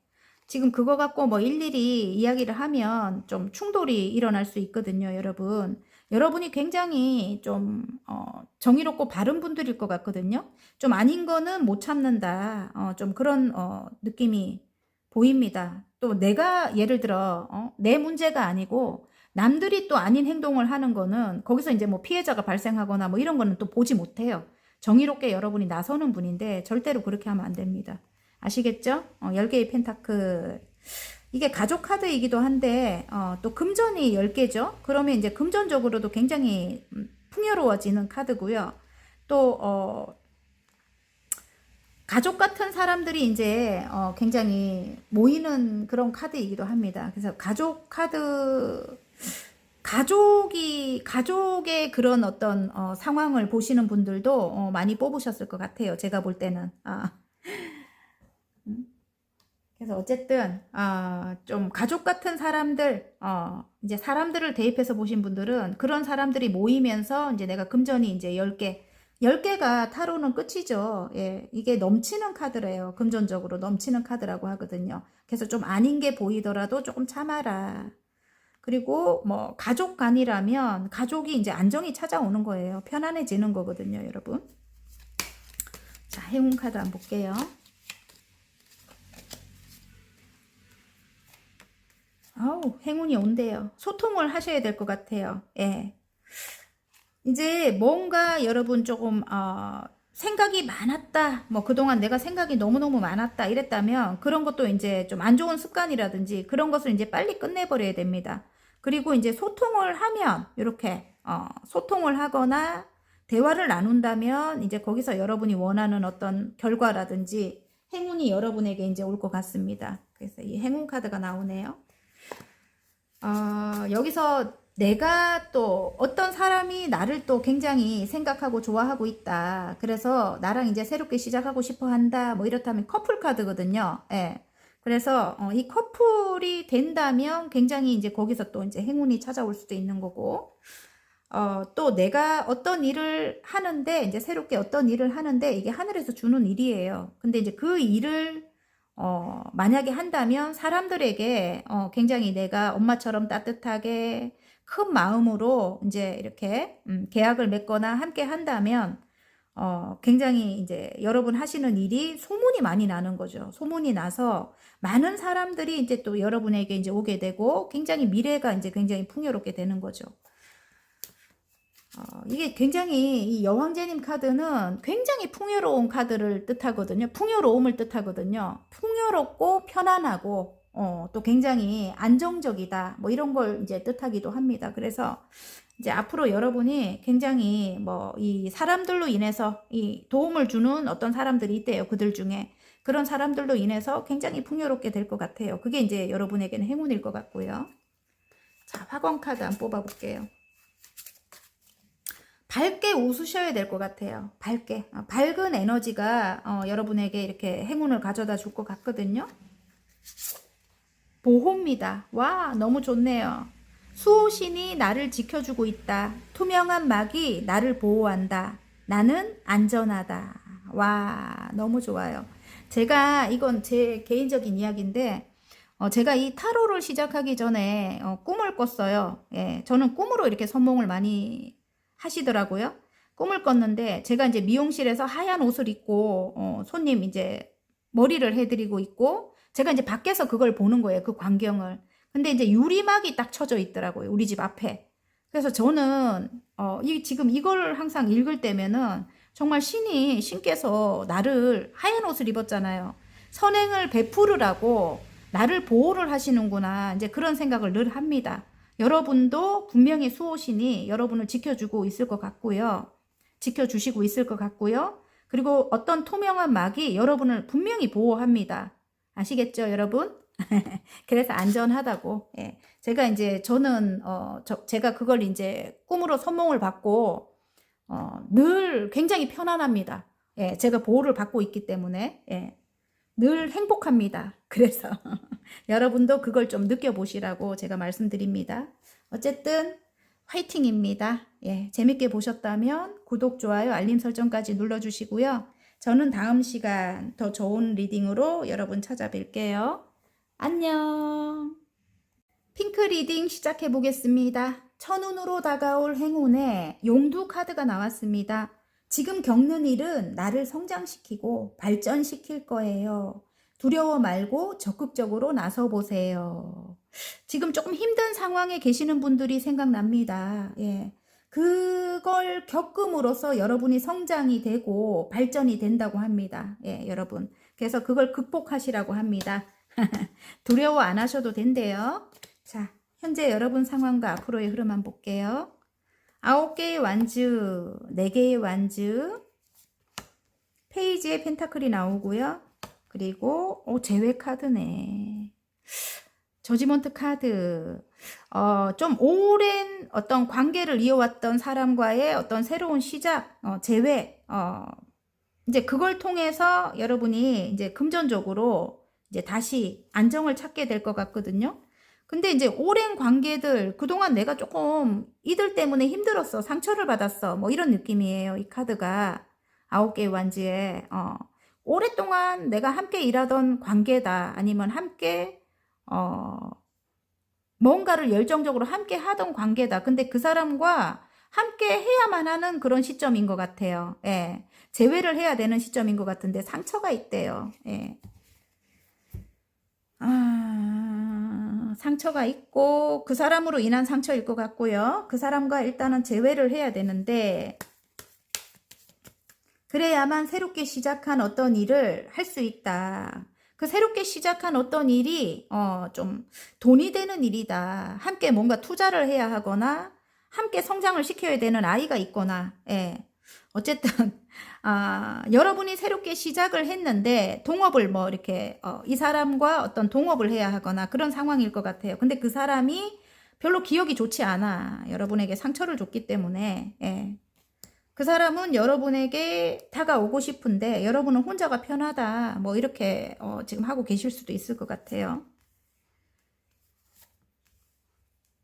지금 그거 갖고 뭐 일일이 이야기를 하면 좀 충돌이 일어날 수 있거든요, 여러분. 여러분이 굉장히 좀 정의롭고 바른 분들일 것 같거든요. 좀 아닌 거는 못 참는다. 좀 그런 느낌이 보입니다. 또 내가 예를 들어 내 문제가 아니고 남들이 또 아닌 행동을 하는 거는 거기서 이제 뭐 피해자가 발생하거나 뭐 이런 거는 또 보지 못해요. 정의롭게 여러분이 나서는 분인데 절대로 그렇게 하면 안 됩니다. 아시겠죠? 10개의 펜타클. 이게 가족 카드이기도 한데 또 금전이 10개죠. 그러면 이제 금전적으로도 굉장히 풍요로워지는 카드고요. 또 가족 같은 사람들이 이제 굉장히 모이는 그런 카드이기도 합니다. 그래서 가족 카드 가족의 그런 어떤 상황을 보시는 분들도 많이 뽑으셨을 것 같아요. 제가 볼 때는. 그래서 어쨌든 좀 가족 같은 사람들, 이제 사람들을 대입해서 보신 분들은 그런 사람들이 모이면서 이제 내가 금전이 이제 10개가 타로는 끝이죠. 예, 이게 넘치는 카드래요. 금전적으로 넘치는 카드라고 하거든요. 그래서 좀 아닌 게 보이더라도 조금 참아라. 그리고 뭐 가족 간이라면 가족이 이제 안정이 찾아오는 거예요. 편안해지는 거거든요, 여러분. 자, 행운 카드 한번 볼게요. 아우, 행운이 온대요. 소통을 하셔야 될 것 같아요. 예. 이제 뭔가 여러분 조금 생각이 많았다. 뭐 그동안 내가 생각이 너무너무 많았다 이랬다면 그런 것도 이제 좀 안 좋은 습관이라든지 그런 것을 이제 빨리 끝내버려야 됩니다. 그리고 이제 소통을 하면 이렇게 소통을 하거나 대화를 나눈다면 이제 거기서 여러분이 원하는 어떤 결과라든지 행운이 여러분에게 이제 올 것 같습니다. 그래서 이 행운 카드가 나오네요. 여기서 내가 또 어떤 사람이 나를 또 굉장히 생각하고 좋아하고 있다. 그래서 나랑 이제 새롭게 시작하고 싶어 한다. 뭐 이렇다면 커플 카드거든요. 예. 그래서 이 커플이 된다면 굉장히 이제 거기서 또 이제 행운이 찾아올 수도 있는 거고, 또 내가 어떤 일을 하는데, 이제 새롭게 어떤 일을 하는데, 이게 하늘에서 주는 일이에요. 근데 이제 그 일을 만약에 한다면 사람들에게 굉장히 내가 엄마처럼 따뜻하게 큰 마음으로 이제 이렇게 계약을 맺거나 함께 한다면 굉장히 이제 여러분 하시는 일이 소문이 많이 나는 거죠. 소문이 나서 많은 사람들이 이제 또 여러분에게 이제 오게 되고 굉장히 미래가 이제 굉장히 풍요롭게 되는 거죠. 이게 굉장히 이 여왕제님 카드는 굉장히 풍요로운 카드를 뜻하거든요. 풍요로움을 뜻하거든요. 풍요롭고 편안하고 또 굉장히 안정적이다. 뭐 이런 걸 이제 뜻하기도 합니다. 그래서 이제 앞으로 여러분이 굉장히 뭐 이 사람들로 인해서 이 도움을 주는 어떤 사람들이 있대요. 그들 중에 그런 사람들로 인해서 굉장히 풍요롭게 될 것 같아요. 그게 이제 여러분에게는 행운일 것 같고요. 자, 화권 카드 한번 뽑아볼게요. 밝게 웃으셔야 될 것 같아요. 밝게. 밝은 에너지가 여러분에게 이렇게 행운을 가져다 줄 것 같거든요. 보호입니다. 와, 너무 좋네요. 수호신이 나를 지켜주고 있다. 투명한 막이 나를 보호한다. 나는 안전하다. 와, 너무 좋아요. 제가 이건 제 개인적인 이야기인데 제가 이 타로를 시작하기 전에 꿈을 꿨어요. 예, 저는 꿈으로 이렇게 선몽을 많이 하시더라고요. 꿈을 꿨는데 제가 이제 미용실에서 하얀 옷을 입고 손님 이제 머리를 해드리고 있고 제가 이제 밖에서 그걸 보는 거예요. 그 광경을. 근데 이제 유리막이 딱 쳐져 있더라고요. 우리 집 앞에. 그래서 저는 지금 이걸 항상 읽을 때면은 정말 신께서 나를 하얀 옷을 입었잖아요. 선행을 베풀으라고 나를 보호를 하시는구나. 이제 그런 생각을 늘 합니다. 여러분도 분명히 수호신이 여러분을 지켜주고 있을 것 같고요. 지켜주시고 있을 것 같고요. 그리고 어떤 투명한 막이 여러분을 분명히 보호합니다. 아시겠죠, 여러분? 그래서 안전하다고. 예. 제가 이제 저는 제가 그걸 이제 꿈으로 선몽을 받고 늘 굉장히 편안합니다. 예, 제가 보호를 받고 있기 때문에 늘 행복합니다. 그래서 여러분도 그걸 좀 느껴보시라고 제가 말씀드립니다. 어쨌든 화이팅입니다. 예, 재밌게 보셨다면 구독, 좋아요, 알림 설정까지 눌러주시고요. 저는 다음 시간 더 좋은 리딩으로 여러분 찾아뵐게요. 안녕. 핑크 리딩 시작해 보겠습니다. 천운으로 다가올 행운에 용두 카드가 나왔습니다. 지금 겪는 일은 나를 성장시키고 발전시킬 거예요. 두려워 말고 적극적으로 나서 보세요. 지금 조금 힘든 상황에 계시는 분들이 생각납니다. 예. 그걸 겪음으로써 여러분이 성장이 되고 발전이 된다고 합니다. 예, 여러분. 그래서 그걸 극복하시라고 합니다. 두려워 안 하셔도 된대요. 자, 현재 여러분 상황과 앞으로의 흐름 한번 볼게요. 9개의 완즈, 4개의 완즈, 페이지에 펜타클이 나오고요. 그리고 제외 카드네. 저지먼트 카드. 좀 오랜 어떤 관계를 이어왔던 사람과의 어떤 새로운 시작, 재회, 이제 그걸 통해서 여러분이 이제 금전적으로 이제 다시 안정을 찾게 될 것 같거든요. 근데 이제 오랜 관계들, 그동안 내가 조금 이들 때문에 힘들었어, 상처를 받았어, 뭐 이런 느낌이에요. 이 카드가 9개의 완지에 오랫동안 내가 함께 일하던 관계다, 아니면 함께 뭔가를 열정적으로 함께 하던 관계다. 근데 그 사람과 함께 해야만 하는 그런 시점인 것 같아요. 예. 재회를 해야 되는 시점인 것 같은데 상처가 있대요. 예. 상처가 있고 그 사람으로 인한 상처일 것 같고요. 그 사람과 일단은 재회를 해야 되는데, 그래야만 새롭게 시작한 어떤 일을 할 수 있다. 그 새롭게 시작한 어떤 일이 좀 돈이 되는 일이다. 함께 뭔가 투자를 해야 하거나 함께 성장을 시켜야 되는 아이가 있거나, 예. 어쨌든 여러분이 새롭게 시작을 했는데 동업을 뭐 이렇게 이 사람과 어떤 동업을 해야 하거나 그런 상황일 것 같아요. 근데 그 사람이 별로 기억이 좋지 않아. 여러분에게 상처를 줬기 때문에, 예. 그 사람은 여러분에게 다가오고 싶은데 여러분은 혼자가 편하다, 뭐 이렇게 지금 하고 계실 수도 있을 것 같아요.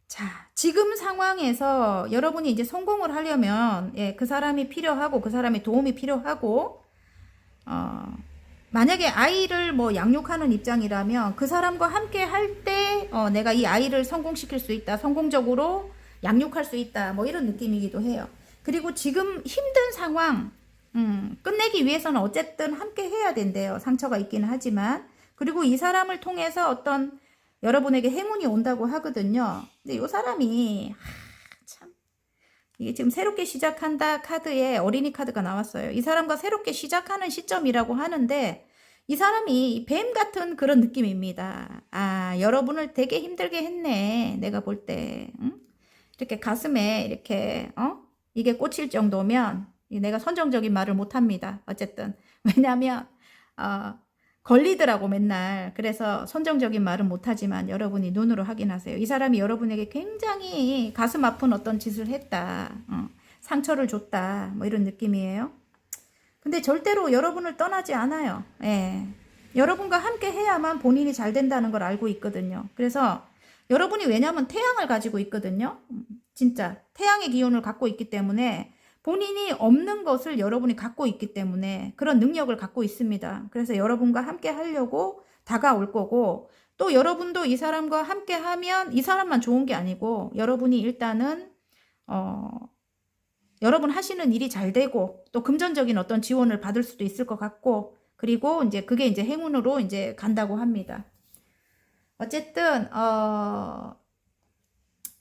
자, 지금 상황에서 여러분이 이제 성공을 하려면, 예, 그 사람이 필요하고 그 사람의 도움이 필요하고, 만약에 아이를 뭐 양육하는 입장이라면 그 사람과 함께 할 때 내가 이 아이를 성공시킬 수 있다, 성공적으로 양육할 수 있다, 뭐 이런 느낌이기도 해요. 그리고 지금 힘든 상황 끝내기 위해서는 어쨌든 함께 해야 된대요. 상처가 있기는 하지만. 그리고 이 사람을 통해서 어떤 여러분에게 행운이 온다고 하거든요. 근데 이 사람이 참, 이게 지금 새롭게 시작한다 카드에 어린이 카드가 나왔어요. 이 사람과 새롭게 시작하는 시점이라고 하는데 이 사람이 뱀 같은 그런 느낌입니다. 여러분을 되게 힘들게 했네, 내가 볼 때. 응? 이렇게 가슴에 이렇게 이게 꽂힐 정도면 내가 선정적인 말을 못합니다. 어쨌든 왜냐하면 걸리더라고 맨날. 그래서 선정적인 말은 못하지만 여러분이 눈으로 확인하세요. 이 사람이 여러분에게 굉장히 가슴 아픈 어떤 짓을 했다, 상처를 줬다, 뭐 이런 느낌이에요. 근데 절대로 여러분을 떠나지 않아요. 예. 여러분과 함께 해야만 본인이 잘 된다는 걸 알고 있거든요. 그래서 여러분이, 왜냐하면 태양을 가지고 있거든요. 진짜 태양의 기운을 갖고 있기 때문에 본인이 없는 것을 여러분이 갖고 있기 때문에 그런 능력을 갖고 있습니다. 그래서 여러분과 함께 하려고 다가올 거고, 또 여러분도 이 사람과 함께 하면 이 사람만 좋은 게 아니고 여러분이 일단은 여러분 하시는 일이 잘 되고 또 금전적인 어떤 지원을 받을 수도 있을 것 같고, 그리고 이제 그게 이제 행운으로 이제 간다고 합니다. 어쨌든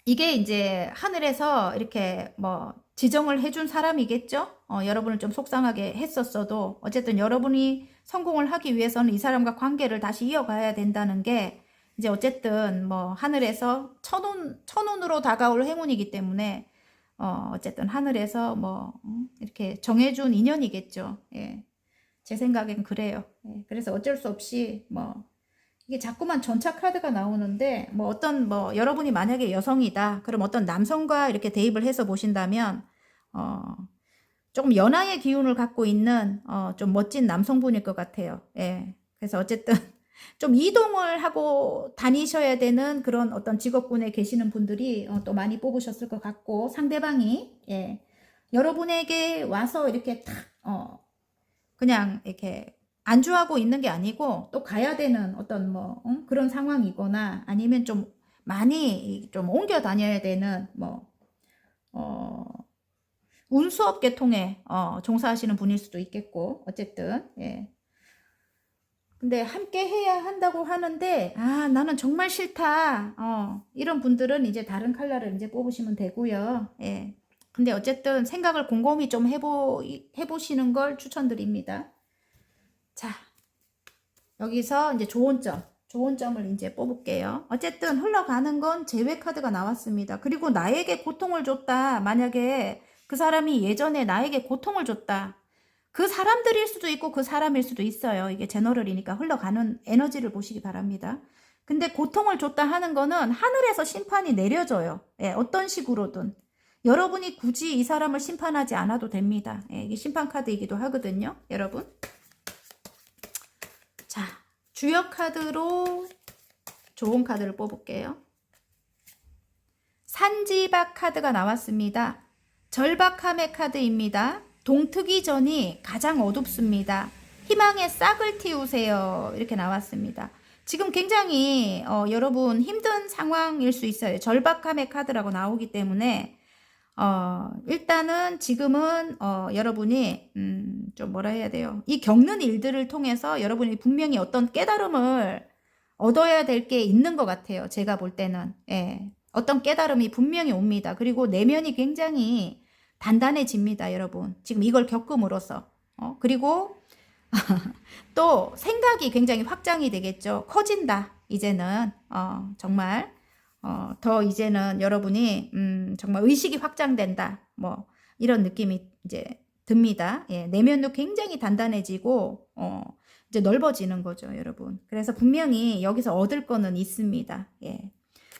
이게 이제 하늘에서 이렇게 뭐 지정을 해준 사람이겠죠. 여러분을 좀 속상하게 했었어도 어쨌든 여러분이 성공을 하기 위해서는 이 사람과 관계를 다시 이어가야 된다는 게 이제 어쨌든 뭐 하늘에서 천운으로 다가올 행운이기 때문에 어쨌든 하늘에서 뭐 이렇게 정해준 인연이겠죠. 예. 제 생각엔 그래요. 예. 그래서 어쩔 수 없이 뭐 이게 자꾸만 전차 카드가 나오는데, 뭐 어떤 뭐 여러분이 만약에 여성이다, 그럼 어떤 남성과 이렇게 대입을 해서 보신다면 조금 연하의 기운을 갖고 있는 좀 멋진 남성분일 것 같아요. 예. 그래서 어쨌든 좀 이동을 하고 다니셔야 되는 그런 어떤 직업군에 계시는 분들이 또 많이 뽑으셨을 것 같고, 상대방이, 예, 여러분에게 와서 이렇게 탁 그냥 이렇게 안주하고 있는 게 아니고 또 가야 되는 어떤 뭐 그런 상황이거나, 아니면 좀 많이 좀 옮겨 다녀야 되는 뭐 운수업 계통에 종사하시는 분일 수도 있겠고, 어쨌든, 예. 근데 함께 해야 한다고 하는데 나는 정말 싫다, 이런 분들은 이제 다른 컬러를 이제 뽑으시면 되고요. 예. 근데 어쨌든 생각을 곰곰이 좀 해보시는 걸 추천드립니다. 자, 여기서 이제 좋은 점을 이제 뽑을게요. 어쨌든 흘러가는 건 재회 카드가 나왔습니다. 그리고 나에게 고통을 줬다. 만약에 그 사람이 예전에 나에게 고통을 줬다. 그 사람들일 수도 있고 그 사람일 수도 있어요. 이게 제너럴이니까 흘러가는 에너지를 보시기 바랍니다. 근데 고통을 줬다 하는 거는 하늘에서 심판이 내려져요. 예, 어떤 식으로든. 여러분이 굳이 이 사람을 심판하지 않아도 됩니다. 예, 이게 심판 카드이기도 하거든요, 여러분. 자, 주역 카드로 좋은 카드를 뽑을게요. 산지박 카드가 나왔습니다. 절박함의 카드입니다. 동트기 전이 가장 어둡습니다. 희망의 싹을 틔우세요. 이렇게 나왔습니다. 지금 굉장히 여러분 힘든 상황일 수 있어요. 절박함의 카드라고 나오기 때문에 일단은 지금은 여러분이 좀 뭐라 해야 돼요. 이 겪는 일들을 통해서 여러분이 분명히 어떤 깨달음을 얻어야 될 게 있는 것 같아요. 제가 볼 때는. 예. 어떤 깨달음이 분명히 옵니다. 그리고 내면이 굉장히 단단해집니다, 여러분. 지금 이걸 겪음으로써. 그리고 또 생각이 굉장히 확장이 되겠죠. 커진다. 이제는 정말 더 이제는 여러분이 정말 의식이 확장된다. 뭐 이런 느낌이 이제 듭니다. 예, 내면도 굉장히 단단해지고 이제 넓어지는 거죠, 여러분. 그래서 분명히 여기서 얻을 거는 있습니다. 예.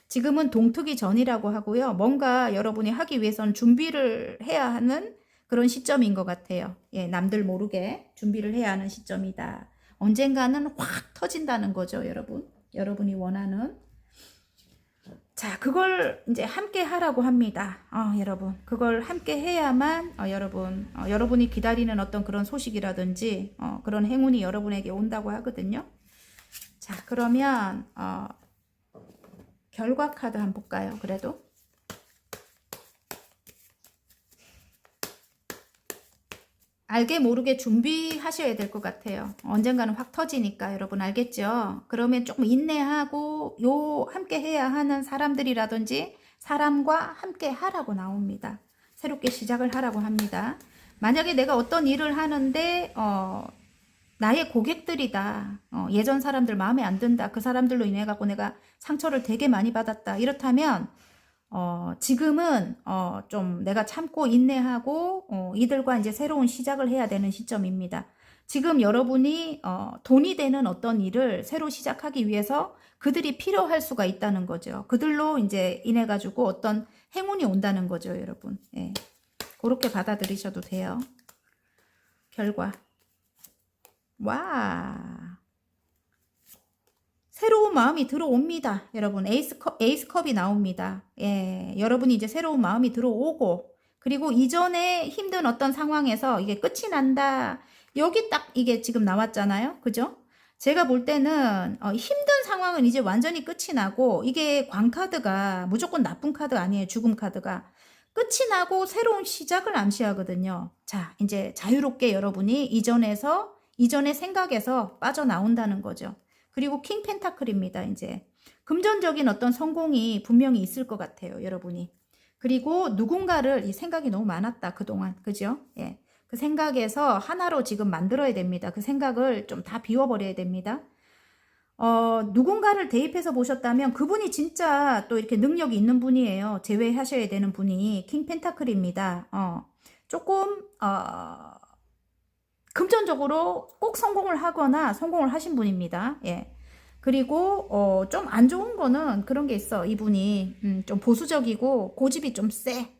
지금은 동트기 전이라고 하고요. 뭔가 여러분이 하기 위해서는 준비를 해야 하는 그런 시점인 것 같아요. 예, 남들 모르게 준비를 해야 하는 시점이다. 언젠가는 확 터진다는 거죠, 여러분. 여러분이 원하는. 자, 그걸 이제 함께 하라고 합니다. 여러분. 그걸 함께 해야만, 여러분이 기다리는 어떤 그런 소식이라든지, 그런 행운이 여러분에게 온다고 하거든요. 자, 그러면, 결과 카드 한번 볼까요? 그래도. 알게 모르게 준비하셔야 될 것 같아요. 언젠가는 확 터지니까 여러분 알겠죠? 그러면 조금 인내하고 함께 해야 하는 사람들이라든지 사람과 함께 하라고 나옵니다. 새롭게 시작을 하라고 합니다. 만약에 내가 어떤 일을 하는데 나의 고객들이다. 예전 사람들 마음에 안 든다. 그 사람들로 인해 갖고 내가 상처를 되게 많이 받았다. 이렇다면 지금은 좀 내가 참고 인내하고 이들과 이제 새로운 시작을 해야 되는 시점입니다. 지금 여러분이 돈이 되는 어떤 일을 새로 시작하기 위해서 그들이 필요할 수가 있다는 거죠. 그들로 이제 인해 가지고 어떤 행운이 온다는 거죠, 여러분. 예. 그렇게 받아들이셔도 돼요. 결과. 와. 새로운 마음이 들어옵니다. 여러분, 에이스컵이 나옵니다. 예, 여러분이 이제 새로운 마음이 들어오고, 그리고 이전에 힘든 어떤 상황에서 이게 끝이 난다. 여기 딱 이게 지금 나왔잖아요. 그죠? 제가 볼 때는 힘든 상황은 이제 완전히 끝이 나고, 이게 광카드가 무조건 나쁜 카드 아니에요. 죽음 카드가. 끝이 나고 새로운 시작을 암시하거든요. 자, 이제 자유롭게 여러분이 이전의 생각에서 빠져나온다는 거죠. 그리고 킹 펜타클입니다. 이제 금전적인 어떤 성공이 분명히 있을 것 같아요, 여러분이. 그리고 누군가를 이 생각이 너무 많았다 그동안, 그죠? 예, 그 생각에서 하나로 지금 만들어야 됩니다. 그 생각을 좀 다 비워버려야 됩니다. 누군가를 대입해서 보셨다면 그분이 진짜 또 이렇게 능력이 있는 분이에요. 제외하셔야 되는 분이 킹 펜타클입니다. 조금 금전적으로 꼭 성공을 하거나 성공을 하신 분입니다. 예. 그리고 좀 안 좋은 거는 그런 게 있어. 이분이 좀 보수적이고 고집이 좀 세.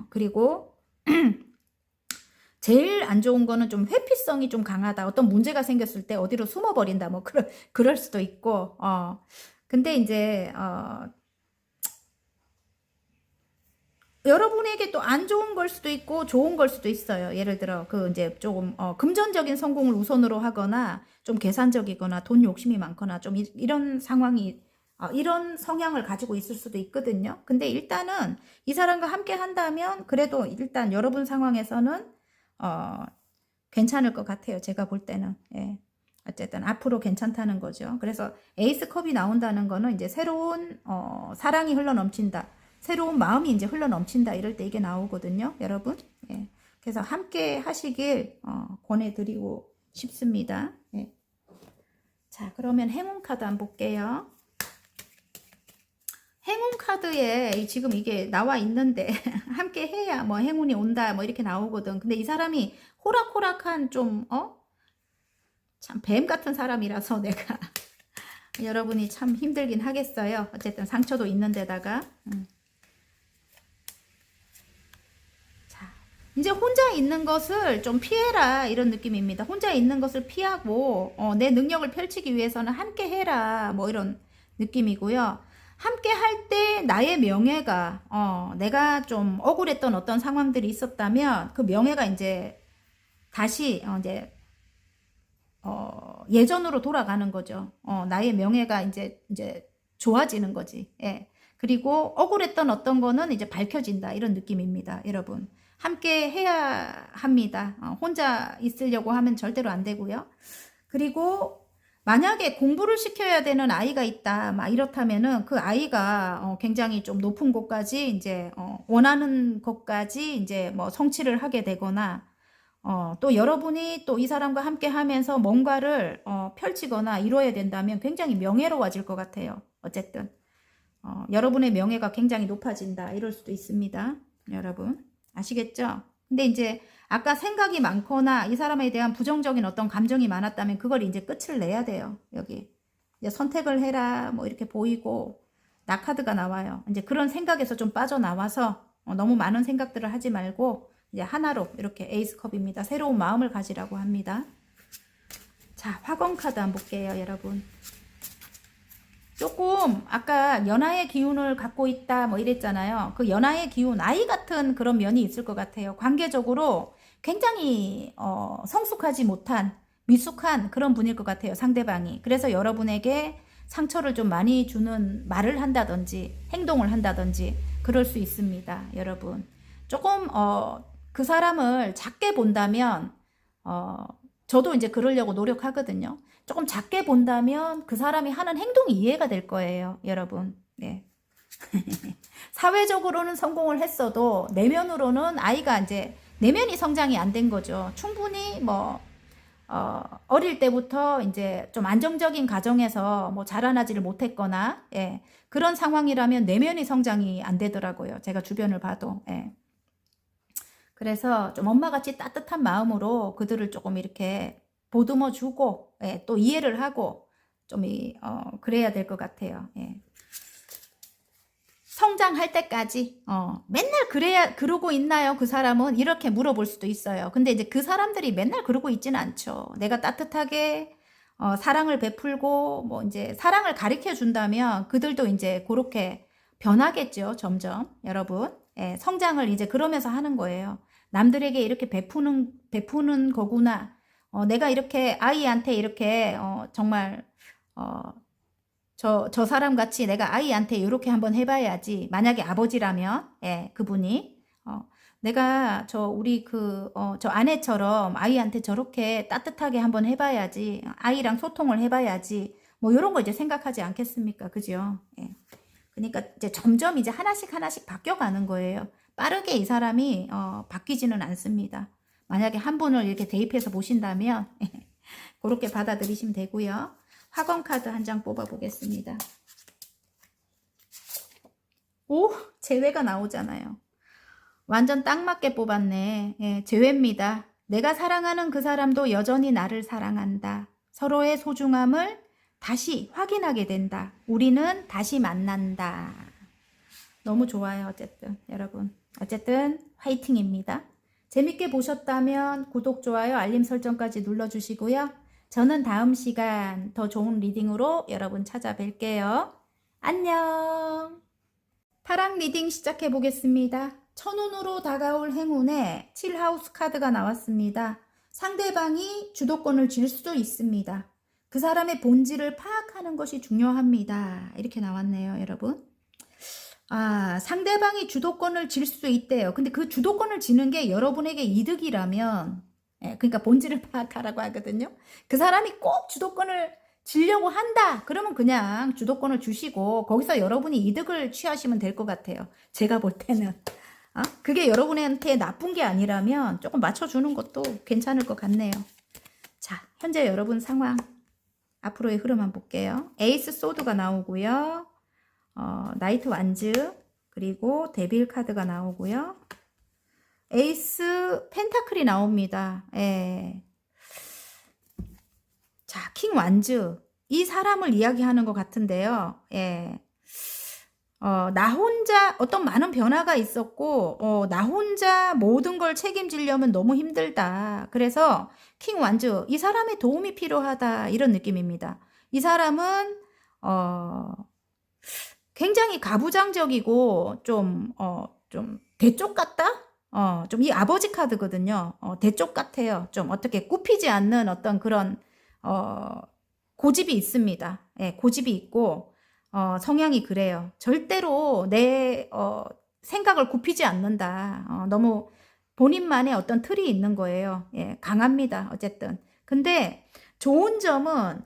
그리고 제일 안 좋은 거는 좀 회피성이 좀 강하다. 어떤 문제가 생겼을 때 어디로 숨어버린다. 뭐 그럴 수도 있고. 근데 이제 여러분에게 또 안 좋은 걸 수도 있고 좋은 걸 수도 있어요. 예를 들어 그 이제 조금 금전적인 성공을 우선으로 하거나 좀 계산적이거나 돈 욕심이 많거나 좀 이런 상황이 이런 성향을 가지고 있을 수도 있거든요. 근데 일단은 이 사람과 함께 한다면 그래도 일단 여러분 상황에서는 괜찮을 것 같아요. 제가 볼 때는. 예. 어쨌든 앞으로 괜찮다는 거죠. 그래서 에이스 컵이 나온다는 거는 이제 새로운 사랑이 흘러넘친다. 새로운 마음이 이제 흘러넘친다. 이럴 때 이게 나오거든요. 여러분. 예. 그래서 함께 하시길 권해드리고 싶습니다. 예. 자, 그러면 행운 카드 한번 볼게요. 행운 카드에 지금 이게 나와 있는데 함께 해야 뭐 행운이 온다 뭐 이렇게 나오거든. 근데 이 사람이 호락호락한 좀 참 뱀 같은 사람이라서 내가 여러분이 참 힘들긴 하겠어요. 어쨌든 상처도 있는 데다가 이제 혼자 있는 것을 좀 피해라 이런 느낌입니다. 혼자 있는 것을 피하고 내 능력을 펼치기 위해서는 함께 해라 뭐 이런 느낌이고요. 함께 할 때 나의 명예가 내가 좀 억울했던 어떤 상황들이 있었다면 그 명예가 이제 다시 이제 예전으로 돌아가는 거죠. 나의 명예가 이제 좋아지는 거지. 예. 그리고 억울했던 어떤 거는 이제 밝혀진다 이런 느낌입니다, 여러분. 함께 해야 합니다. 혼자 있으려고 하면 절대로 안 되고요. 그리고 만약에 공부를 시켜야 되는 아이가 있다, 막 이렇다면은 그 아이가 굉장히 좀 높은 곳까지 이제 원하는 것까지 이제 뭐 성취를 하게 되거나 또 여러분이 또 이 사람과 함께 하면서 뭔가를 펼치거나 이루어야 된다면 굉장히 명예로워질 것 같아요. 어쨌든 여러분의 명예가 굉장히 높아진다 이럴 수도 있습니다. 여러분 아시겠죠? 근데 이제 아까 생각이 많거나 이 사람에 대한 부정적인 어떤 감정이 많았다면 그걸 이제 끝을 내야 돼요. 여기 이제 선택을 해라 뭐 이렇게 보이고 낙카드가 나와요. 이제 그런 생각에서 좀 빠져나와서 너무 많은 생각들을 하지 말고 이제 하나로 이렇게 에이스컵입니다. 새로운 마음을 가지라고 합니다. 자, 화건 카드 한번 볼게요, 여러분. 조금 아까 연하의 기운을 갖고 있다 뭐 이랬잖아요. 그 연하의 기운, 아이 같은 그런 면이 있을 것 같아요. 관계적으로 굉장히 성숙하지 못한 미숙한 그런 분일 것 같아요, 상대방이. 그래서 여러분에게 상처를 좀 많이 주는 말을 한다든지 행동을 한다든지 그럴 수 있습니다, 여러분. 조금 그 사람을 작게 본다면 저도 이제 그러려고 노력하거든요. 조금 작게 본다면 그 사람이 하는 행동이 이해가 될 거예요, 여러분. 네. 사회적으로는 성공을 했어도 내면으로는 아이가 이제 내면이 성장이 안 된 거죠. 충분히 뭐 어릴 때부터 이제 좀 안정적인 가정에서 뭐 자라나지를 못했거나 예, 그런 상황이라면 내면이 성장이 안 되더라고요. 제가 주변을 봐도. 예. 그래서 좀 엄마같이 따뜻한 마음으로 그들을 조금 이렇게 보듬어 주고 예, 또 이해를 하고 좀 그래야 될 것 같아요. 예. 성장할 때까지 맨날 그러고 있나요? 그 사람은 이렇게 물어볼 수도 있어요. 근데 이제 그 사람들이 맨날 그러고 있지는 않죠. 내가 따뜻하게 사랑을 베풀고 뭐 이제 사랑을 가르쳐 준다면 그들도 이제 그렇게 변하겠죠. 점점 여러분 예, 성장을 이제 그러면서 하는 거예요. 남들에게 이렇게 베푸는 거구나. 내가 이렇게 아이한테 이렇게 정말 저 사람 같이 내가 아이한테 이렇게 한번 해봐야지. 만약에 아버지라면, 예, 그분이, 내가 저 아내처럼 아이한테 저렇게 따뜻하게 한번 해봐야지. 아이랑 소통을 해봐야지. 뭐, 이런 거 이제 생각하지 않겠습니까? 그죠? 예. 그러니까 이제 점점 이제 하나씩 바뀌어가는 거예요. 빠르게 이 사람이, 바뀌지는 않습니다. 만약에 한 분을 이렇게 대입해서 보신다면, 그렇게 받아들이시면 되고요. 화건 카드 한 장 뽑아 보겠습니다. 오, 재회가 나오잖아요. 완전 딱 맞게 뽑았네. 예, 재회입니다. 내가 사랑하는 그 사람도 여전히 나를 사랑한다. 서로의 소중함을 다시 확인하게 된다. 우리는 다시 만난다. 너무 좋아요. 어쨌든 여러분. 어쨌든 화이팅입니다. 재밌게 보셨다면 구독, 좋아요, 알림 설정까지 눌러주시고요. 저는 다음 시간 더 좋은 리딩으로 여러분 찾아뵐게요. 안녕. 타락 리딩 시작해 보겠습니다. 천운으로 다가올 행운에 7하우스 카드가 나왔습니다. 상대방이 주도권을 쥘 수도 있습니다. 그 사람의 본질을 파악하는 것이 중요합니다. 이렇게 나왔네요, 여러분. 상대방이 주도권을 쥘 수도 있대요. 근데 그 주도권을 쥐는 게 여러분에게 이득이라면 그러니까 본질을 파악하라고 하거든요. 그 사람이 꼭 주도권을 쥐려고 한다. 그러면 그냥 주도권을 주시고 거기서 여러분이 이득을 취하시면 될 것 같아요. 제가 볼 때는. 그게 여러분한테 나쁜 게 아니라면 조금 맞춰주는 것도 괜찮을 것 같네요. 자, 현재 여러분 상황 앞으로의 흐름 한번 볼게요. 에이스 소드가 나오고요. 나이트 완즈 그리고 데빌 카드가 나오고요. 에이스 펜타클이 나옵니다. 예. 자, 킹 완즈. 이 사람을 이야기하는 것 같은데요. 예. 나 혼자 어떤 많은 변화가 있었고, 나 혼자 모든 걸 책임지려면 너무 힘들다. 그래서 킹 완즈, 이 사람의 도움이 필요하다. 이런 느낌입니다. 이 사람은, 어, 굉장히 가부장적이고, 좀 대쪽 같다? 좀 이 아버지 카드거든요. 대쪽 같아요. 좀 어떻게 굽히지 않는 어떤 그런, 어, 고집이 있습니다. 예, 고집이 있고, 성향이 그래요. 절대로 내, 생각을 굽히지 않는다. 너무 본인만의 어떤 틀이 있는 거예요. 예, 강합니다. 어쨌든. 근데 좋은 점은,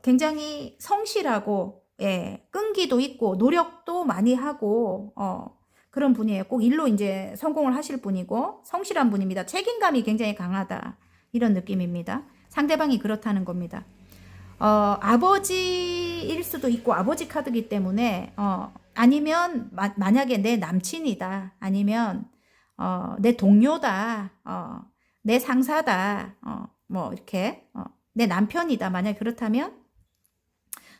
굉장히 성실하고, 예, 끈기도 있고, 노력도 많이 하고, 그런 분이에요. 꼭 일로 이제 성공을 하실 분이고, 성실한 분입니다. 책임감이 굉장히 강하다. 이런 느낌입니다. 상대방이 그렇다는 겁니다. 아버지일 수도 있고 아버지 카드이기 때문에 아니면 만약에 내 남친이다 아니면 내 동료다 내 상사다 뭐 이렇게 내 남편이다 만약 그렇다면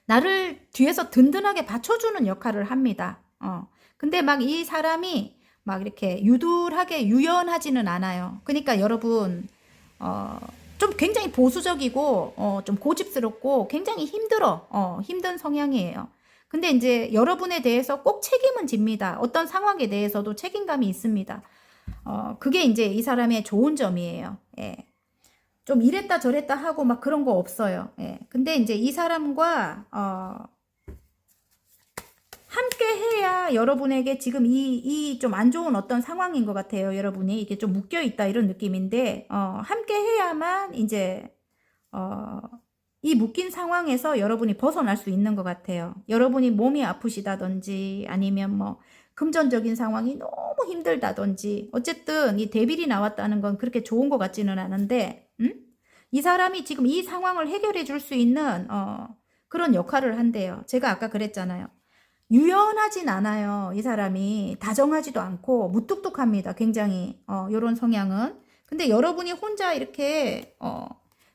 나를 뒤에서 든든하게 받쳐주는 역할을 합니다. 근데 막 이 사람이 막 이렇게 유들하게 유연하지는 않아요. 그러니까 여러분 좀 굉장히 보수적이고 좀 고집스럽고 굉장히 힘든 성향이에요. 근데 이제 여러분에 대해서 꼭 책임은 집니다. 어떤 상황에 대해서도 책임감이 있습니다. 그게 이제 이 사람의 좋은 점이에요. 예. 좀 이랬다 저랬다 하고 막 그런 거 없어요. 예. 근데 이제 이 사람과 함께 해야 여러분에게 지금 이 좀 안 좋은 어떤 상황인 것 같아요. 여러분이 이게 좀 묶여 있다 이런 느낌인데, 함께 해야만 이제, 이 묶인 상황에서 여러분이 벗어날 수 있는 것 같아요. 여러분이 몸이 아프시다든지 아니면 뭐 금전적인 상황이 너무 힘들다든지, 어쨌든 이 데빌이 나왔다는 건 그렇게 좋은 것 같지는 않은데, 이 사람이 지금 이 상황을 해결해 줄 수 있는, 그런 역할을 한대요. 제가 아까 그랬잖아요. 유연하진 않아요. 이 사람이 다정하지도 않고 무뚝뚝합니다. 굉장히 요런 성향은. 근데 여러분이 혼자 이렇게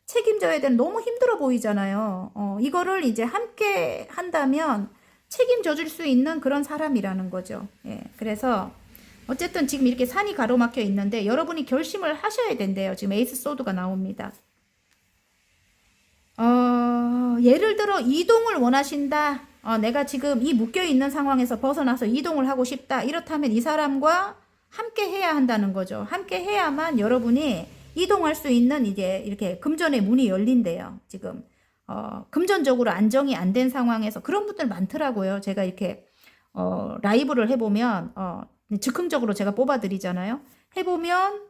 책임져야 되는 너무 힘들어 보이잖아요. 이거를 이제 함께 한다면 책임져 줄 수 있는 그런 사람이라는 거죠. 예. 그래서 어쨌든 지금 이렇게 산이 가로막혀 있는데 여러분이 결심을 하셔야 된대요. 지금 에이스 소드가 나옵니다. 예를 들어 이동을 원하신다. 내가 지금 이 묶여있는 상황에서 벗어나서 이동을 하고 싶다. 이렇다면 이 사람과 함께 해야 한다는 거죠. 함께 해야만 여러분이 이동할 수 있는 이제 이렇게 금전의 문이 열린대요. 지금 금전적으로 안정이 안 된 상황에서 그런 분들 많더라고요. 제가 이렇게 라이브를 해보면 즉흥적으로 제가 뽑아드리잖아요. 해보면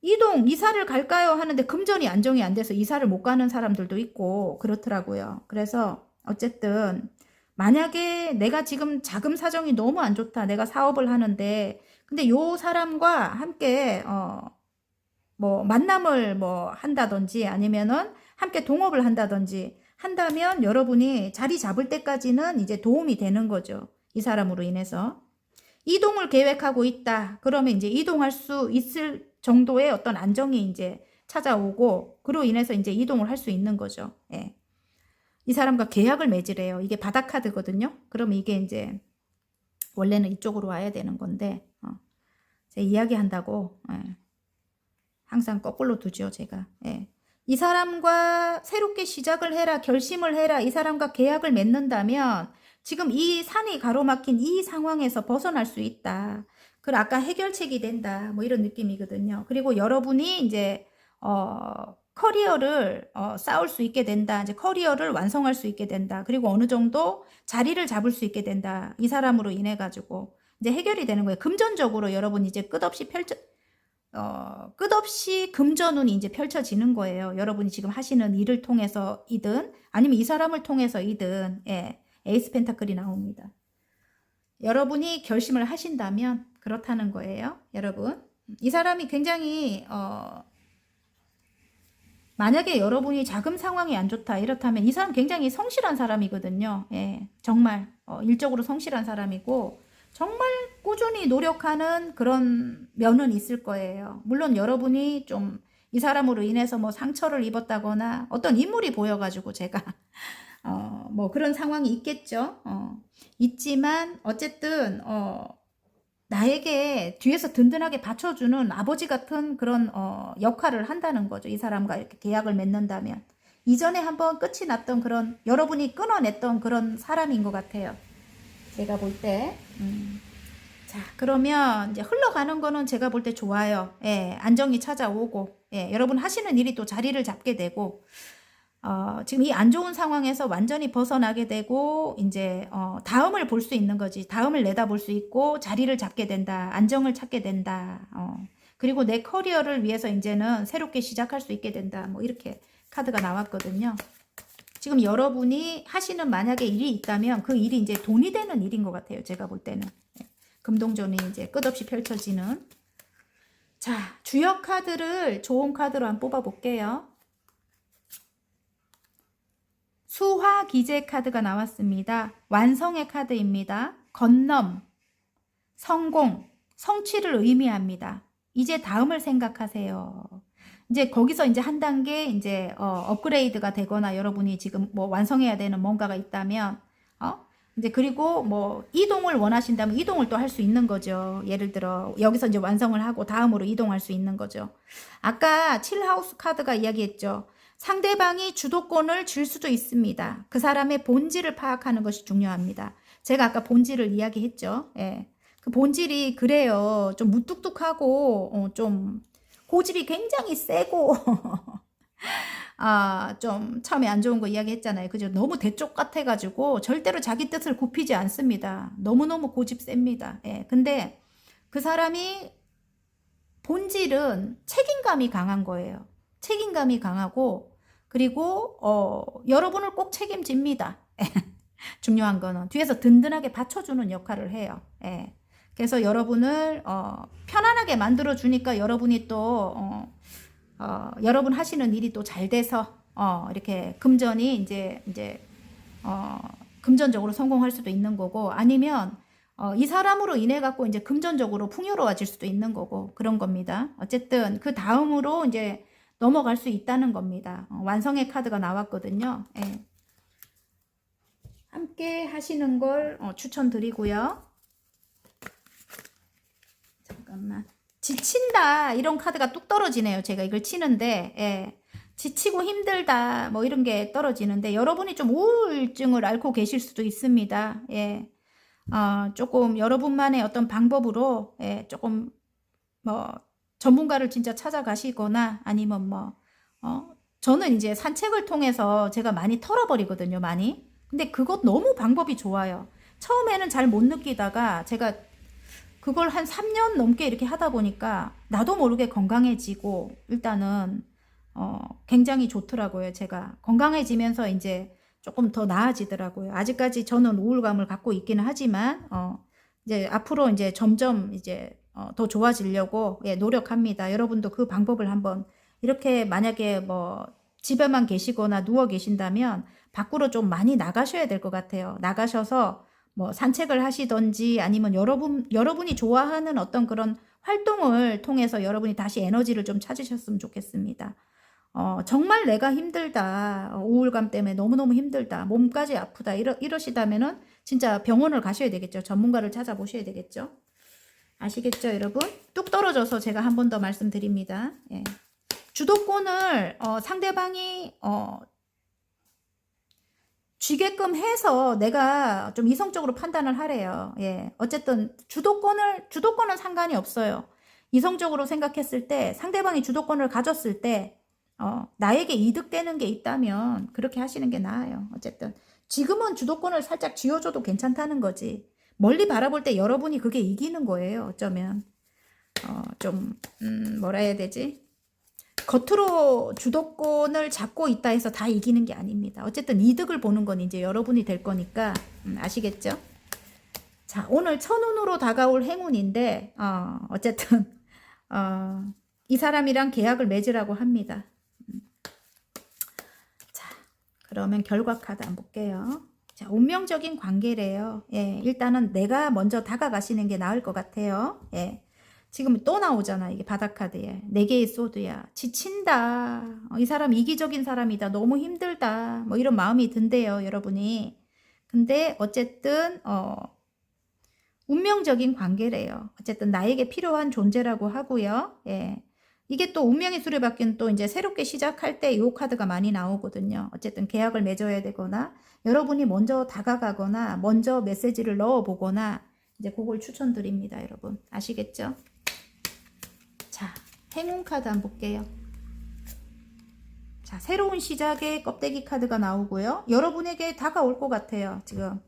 이사를 갈까요? 하는데 금전이 안정이 안 돼서 이사를 못 가는 사람들도 있고 그렇더라고요. 그래서 어쨌든 만약에 내가 지금 자금 사정이 너무 안 좋다. 내가 사업을 하는데 근데 요 사람과 함께 뭐 만남을 뭐 한다든지 아니면은 함께 동업을 한다든지 한다면 여러분이 자리 잡을 때까지는 이제 도움이 되는 거죠. 이 사람으로 인해서. 이동을 계획하고 있다. 그러면 이제 이동할 수 있을 정도의 어떤 안정이 이제 찾아오고 그로 인해서 이제 이동을 할 수 있는 거죠. 예. 이 사람과 계약을 맺으래요. 이게 바닥 카드거든요. 그러면 이게 이제 원래는 이쪽으로 와야 되는 건데 제가 이야기한다고 항상 거꾸로 두죠. 제가. 예. 이 사람과 새롭게 시작을 해라. 결심을 해라. 이 사람과 계약을 맺는다면 지금 이 산이 가로막힌 이 상황에서 벗어날 수 있다. 그리고 아까 해결책이 된다. 뭐 이런 느낌이거든요. 그리고 여러분이 이제 커리어를 쌓을 수 있게 된다. 이제 커리어를 완성할 수 있게 된다. 그리고 어느 정도 자리를 잡을 수 있게 된다. 이 사람으로 인해 가지고 이제 해결이 되는 거예요. 금전적으로 여러분 이제 끝없이 금전운이 이제 펼쳐지는 거예요. 여러분이 지금 하시는 일을 통해서이든 아니면 이 사람을 통해서이든 예, 에이스 펜타클이 나옵니다. 여러분이 결심을 하신다면 그렇다는 거예요. 여러분 이 사람이 굉장히 만약에 여러분이 자금 상황이 안 좋다 이렇다면 이 사람 굉장히 성실한 사람이거든요. 예, 정말 일적으로 성실한 사람이고 정말 꾸준히 노력하는 그런 면은 있을 거예요. 물론 여러분이 좀 이 사람으로 인해서 뭐 상처를 입었다거나 어떤 인물이 보여가지고 제가 뭐 그런 상황이 있겠죠. 있지만 어쨌든 나에게 뒤에서 든든하게 받쳐주는 아버지 같은 그런 역할을 한다는 거죠. 이 사람과 이렇게 계약을 맺는다면. 이전에 한번 끝이 났던 그런, 여러분이 끊어냈던 그런 사람인 것 같아요. 제가 볼 때. 자, 그러면 이제 흘러가는 거는 제가 볼 때 좋아요. 예, 안정이 찾아오고, 예, 여러분 하시는 일이 또 자리를 잡게 되고, 지금 이 안 좋은 상황에서 완전히 벗어나게 되고, 이제, 다음을 볼 수 있는 거지. 다음을 내다볼 수 있고, 자리를 잡게 된다. 안정을 찾게 된다. 그리고 내 커리어를 위해서 이제는 새롭게 시작할 수 있게 된다. 뭐, 이렇게 카드가 나왔거든요. 지금 여러분이 하시는 만약에 일이 있다면 그 일이 이제 돈이 되는 일인 것 같아요. 제가 볼 때는. 금동전이 이제 끝없이 펼쳐지는. 자, 주역 카드를 좋은 카드로 한번 뽑아볼게요. 수화기제 카드가 나왔습니다. 완성의 카드입니다. 건넘, 성공, 성취를 의미합니다. 이제 다음을 생각하세요. 이제 거기서 이제 한 단계 이제 업그레이드가 되거나 여러분이 지금 뭐 완성해야 되는 뭔가가 있다면 이제 그리고 뭐 이동을 원하신다면 이동을 또 할 수 있는 거죠. 예를 들어 여기서 이제 완성을 하고 다음으로 이동할 수 있는 거죠. 아까 7하우스 카드가 이야기했죠. 상대방이 주도권을 줄 수도 있습니다. 그 사람의 본질을 파악하는 것이 중요합니다. 제가 아까 본질을 이야기했죠. 예. 그 본질이 그래요. 좀 무뚝뚝하고 좀 고집이 굉장히 세고 좀 처음에 안 좋은 거 이야기했잖아요. 그죠? 너무 대쪽 같아가지고 절대로 자기 뜻을 굽히지 않습니다. 너무너무 고집 셉니다. 예. 근데 그 사람이 본질은 책임감이 강한 거예요. 책임감이 강하고 그리고 여러분을 꼭 책임집니다. 중요한 거는 뒤에서 든든하게 받쳐주는 역할을 해요. 예. 그래서 여러분을 편안하게 만들어 주니까 여러분이 또 여러분 하시는 일이 또 잘 돼서 이렇게 금전이 이제 금전적으로 성공할 수도 있는 거고 아니면 이 사람으로 인해 갖고 이제 금전적으로 풍요로워질 수도 있는 거고 그런 겁니다. 어쨌든 그 다음으로 이제 넘어갈 수 있다는 겁니다. 완성의 카드가 나왔거든요. 예. 함께 하시는 걸 추천드리고요. 잠깐만. 지친다 이런 카드가 뚝 떨어지네요. 제가 이걸 치는데 예. 지치고 힘들다 뭐 이런 게 떨어지는데 여러분이 좀 우울증을 앓고 계실 수도 있습니다. 예. 조금 여러분만의 어떤 방법으로 예, 조금 뭐 전문가를 진짜 찾아가시거나 아니면 저는 이제 산책을 통해서 제가 많이 털어버리거든요. 많이. 근데 그것 너무 방법이 좋아요. 처음에는 잘 못 느끼다가 제가 그걸 한 3년 넘게 이렇게 하다 보니까 나도 모르게 건강해지고 일단은 굉장히 좋더라고요. 제가 건강해지면서 이제 조금 더 나아지더라고요. 아직까지 저는 우울감을 갖고 있기는 하지만 이제 앞으로 이제 점점 이제 더 좋아지려고 예, 노력합니다. 여러분도 그 방법을 한번 이렇게 만약에 뭐 집에만 계시거나 누워 계신다면 밖으로 좀 많이 나가셔야 될 것 같아요. 나가셔서 뭐 산책을 하시던지 아니면 여러분이 좋아하는 어떤 그런 활동을 통해서 여러분이 다시 에너지를 좀 찾으셨으면 좋겠습니다. 정말 내가 힘들다. 우울감 때문에 너무너무 힘들다. 몸까지 아프다. 이러시다면은 진짜 병원을 가셔야 되겠죠. 전문가를 찾아보셔야 되겠죠. 아시겠죠, 여러분? 뚝 떨어져서 제가 한 번 더 말씀드립니다. 예. 주도권을 상대방이 쥐게끔 해서 내가 좀 이성적으로 판단을 하래요. 예. 어쨌든 주도권은 상관이 없어요. 이성적으로 생각했을 때 상대방이 주도권을 가졌을 때 나에게 이득되는 게 있다면 그렇게 하시는 게 나아요. 어쨌든 지금은 주도권을 살짝 쥐어줘도 괜찮다는 거지. 멀리 바라볼 때 여러분이 그게 이기는 거예요. 어쩌면 뭐라 해야 되지? 겉으로 주도권을 잡고 있다 해서 다 이기는 게 아닙니다. 어쨌든 이득을 보는 건 이제 여러분이 될 거니까 아시겠죠? 자, 오늘 천운으로 다가올 행운인데 어쨌든 이 사람이랑 계약을 맺으라고 합니다. 자, 그러면 결과 카드 한번 볼게요. 자, 운명적인 관계래요. 예, 일단은 내가 먼저 다가가시는 게 나을 것 같아요. 예. 지금 또 나오잖아. 이게 바닥카드에. 4개의 소드야. 지친다. 이 사람 이기적인 사람이다. 너무 힘들다. 뭐 이런 마음이 든대요, 여러분이. 근데 어쨌든 운명적인 관계래요. 어쨌든 나에게 필요한 존재라고 하고요. 예. 이게 또 운명의 수레바퀴는 또 이제 새롭게 시작할 때 이 카드가 많이 나오거든요. 어쨌든 계약을 맺어야 되거나 여러분이 먼저 다가가거나 먼저 메시지를 넣어보거나 이제 그걸 추천드립니다, 여러분. 아시겠죠? 자, 행운 카드 한번 볼게요. 자, 새로운 시작의 껍데기 카드가 나오고요. 여러분에게 다가올 것 같아요. 지금